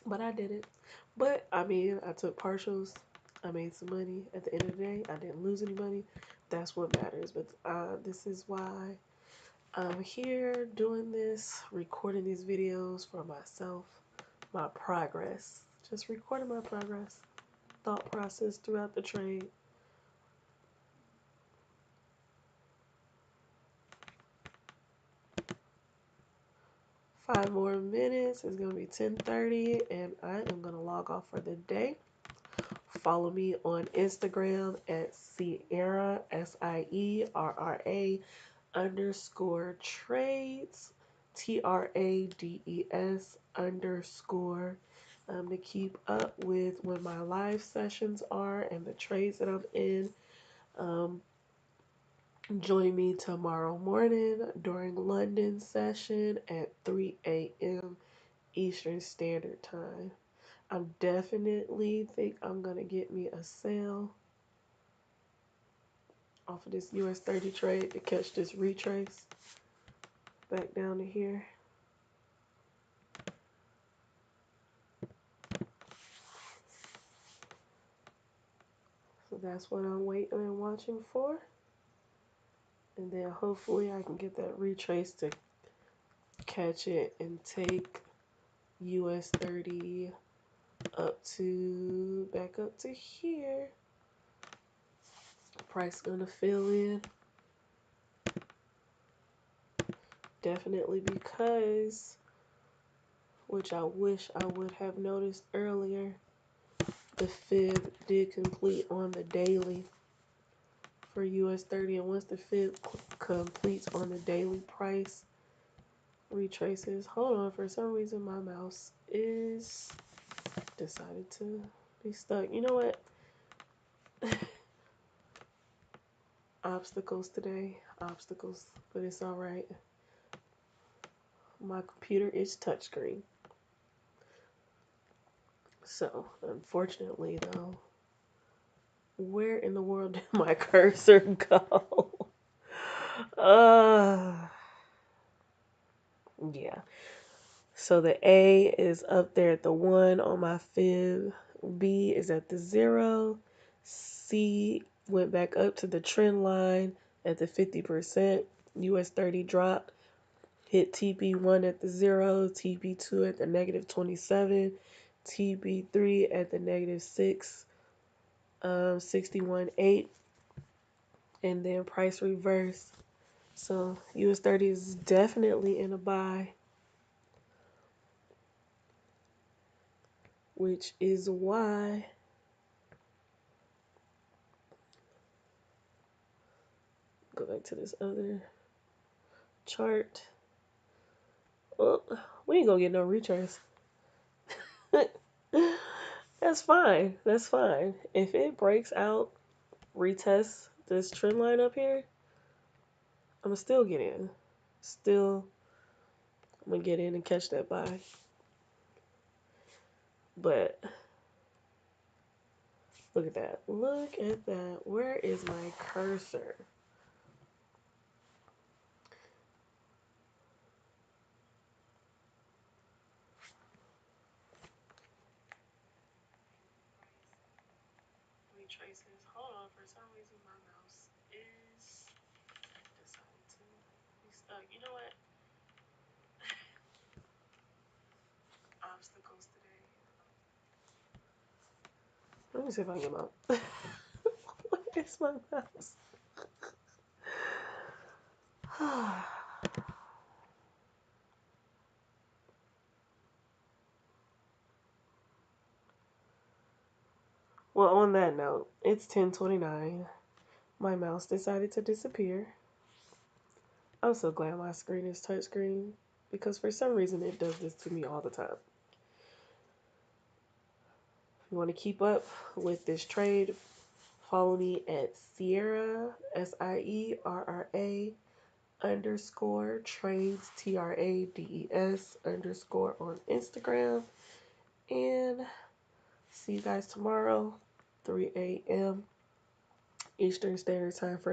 Speaker 1: But I didn't. But I mean, I took partials. I made some money. At the end of the day, I didn't lose any money. That's what matters. But this is why I'm here doing this, recording these videos for myself, my progress. Just recording my progress, thought process throughout the trade. 5 more minutes. It's going to be 10:30 and I am going to log off for the day. Follow me on Instagram at Sierra, SIERRA underscore trades, TRADES underscore, to keep up with when my live sessions are and the trades that I'm in. Join me tomorrow morning during London session at 3 a.m. Eastern Standard Time. I definitely think I'm going to get me a sale off of this US 30 trade to catch this retrace back down to here. So that's what I'm waiting and watching for. And then hopefully I can get that retrace to catch it and take US 30 back up to here. Price gonna fill in. Definitely because, which I wish I would have noticed earlier, the fib did complete on the daily for US 30. And once the fib completes on the daily, price retraces. Hold on, for some reason my mouse is decided to be stuck. You know what? Obstacles today. Obstacles. But it's alright. My computer is touchscreen. So, unfortunately though, where in the world did my cursor go? Yeah. So the A is up there at the 1 on my fib. B is at the 0. C went back up to the trend line at the 50%. US 30 dropped. Hit TP1 at the 0. TP2 at the negative 27. TP3 at the negative 6. 61.8. And then price reverse. So US 30 is definitely in a buy, which is why go back to this other chart. Well, we ain't gonna get no retrace. That's fine. That's fine. If it breaks out, retest this trend line up here, I'm gonna still get in. Still, I'm gonna get in and catch that buy. But look at that. Look at that. Where is my cursor? Retraces. Hold on. For some reason, my mouse is decided to be stuck. You know what? Obstacles today. Let me see if I can get my. Where is my mouse? Well, on that note, it's 10:29. My mouse decided to disappear. I'm so glad my screen is touchscreen because for some reason it does this to me all the time. If you want to keep up with this trade, follow me at Sierra, SIERRA underscore trades, TRADES underscore on Instagram. And see you guys tomorrow, 3 a.m. Eastern Standard Time for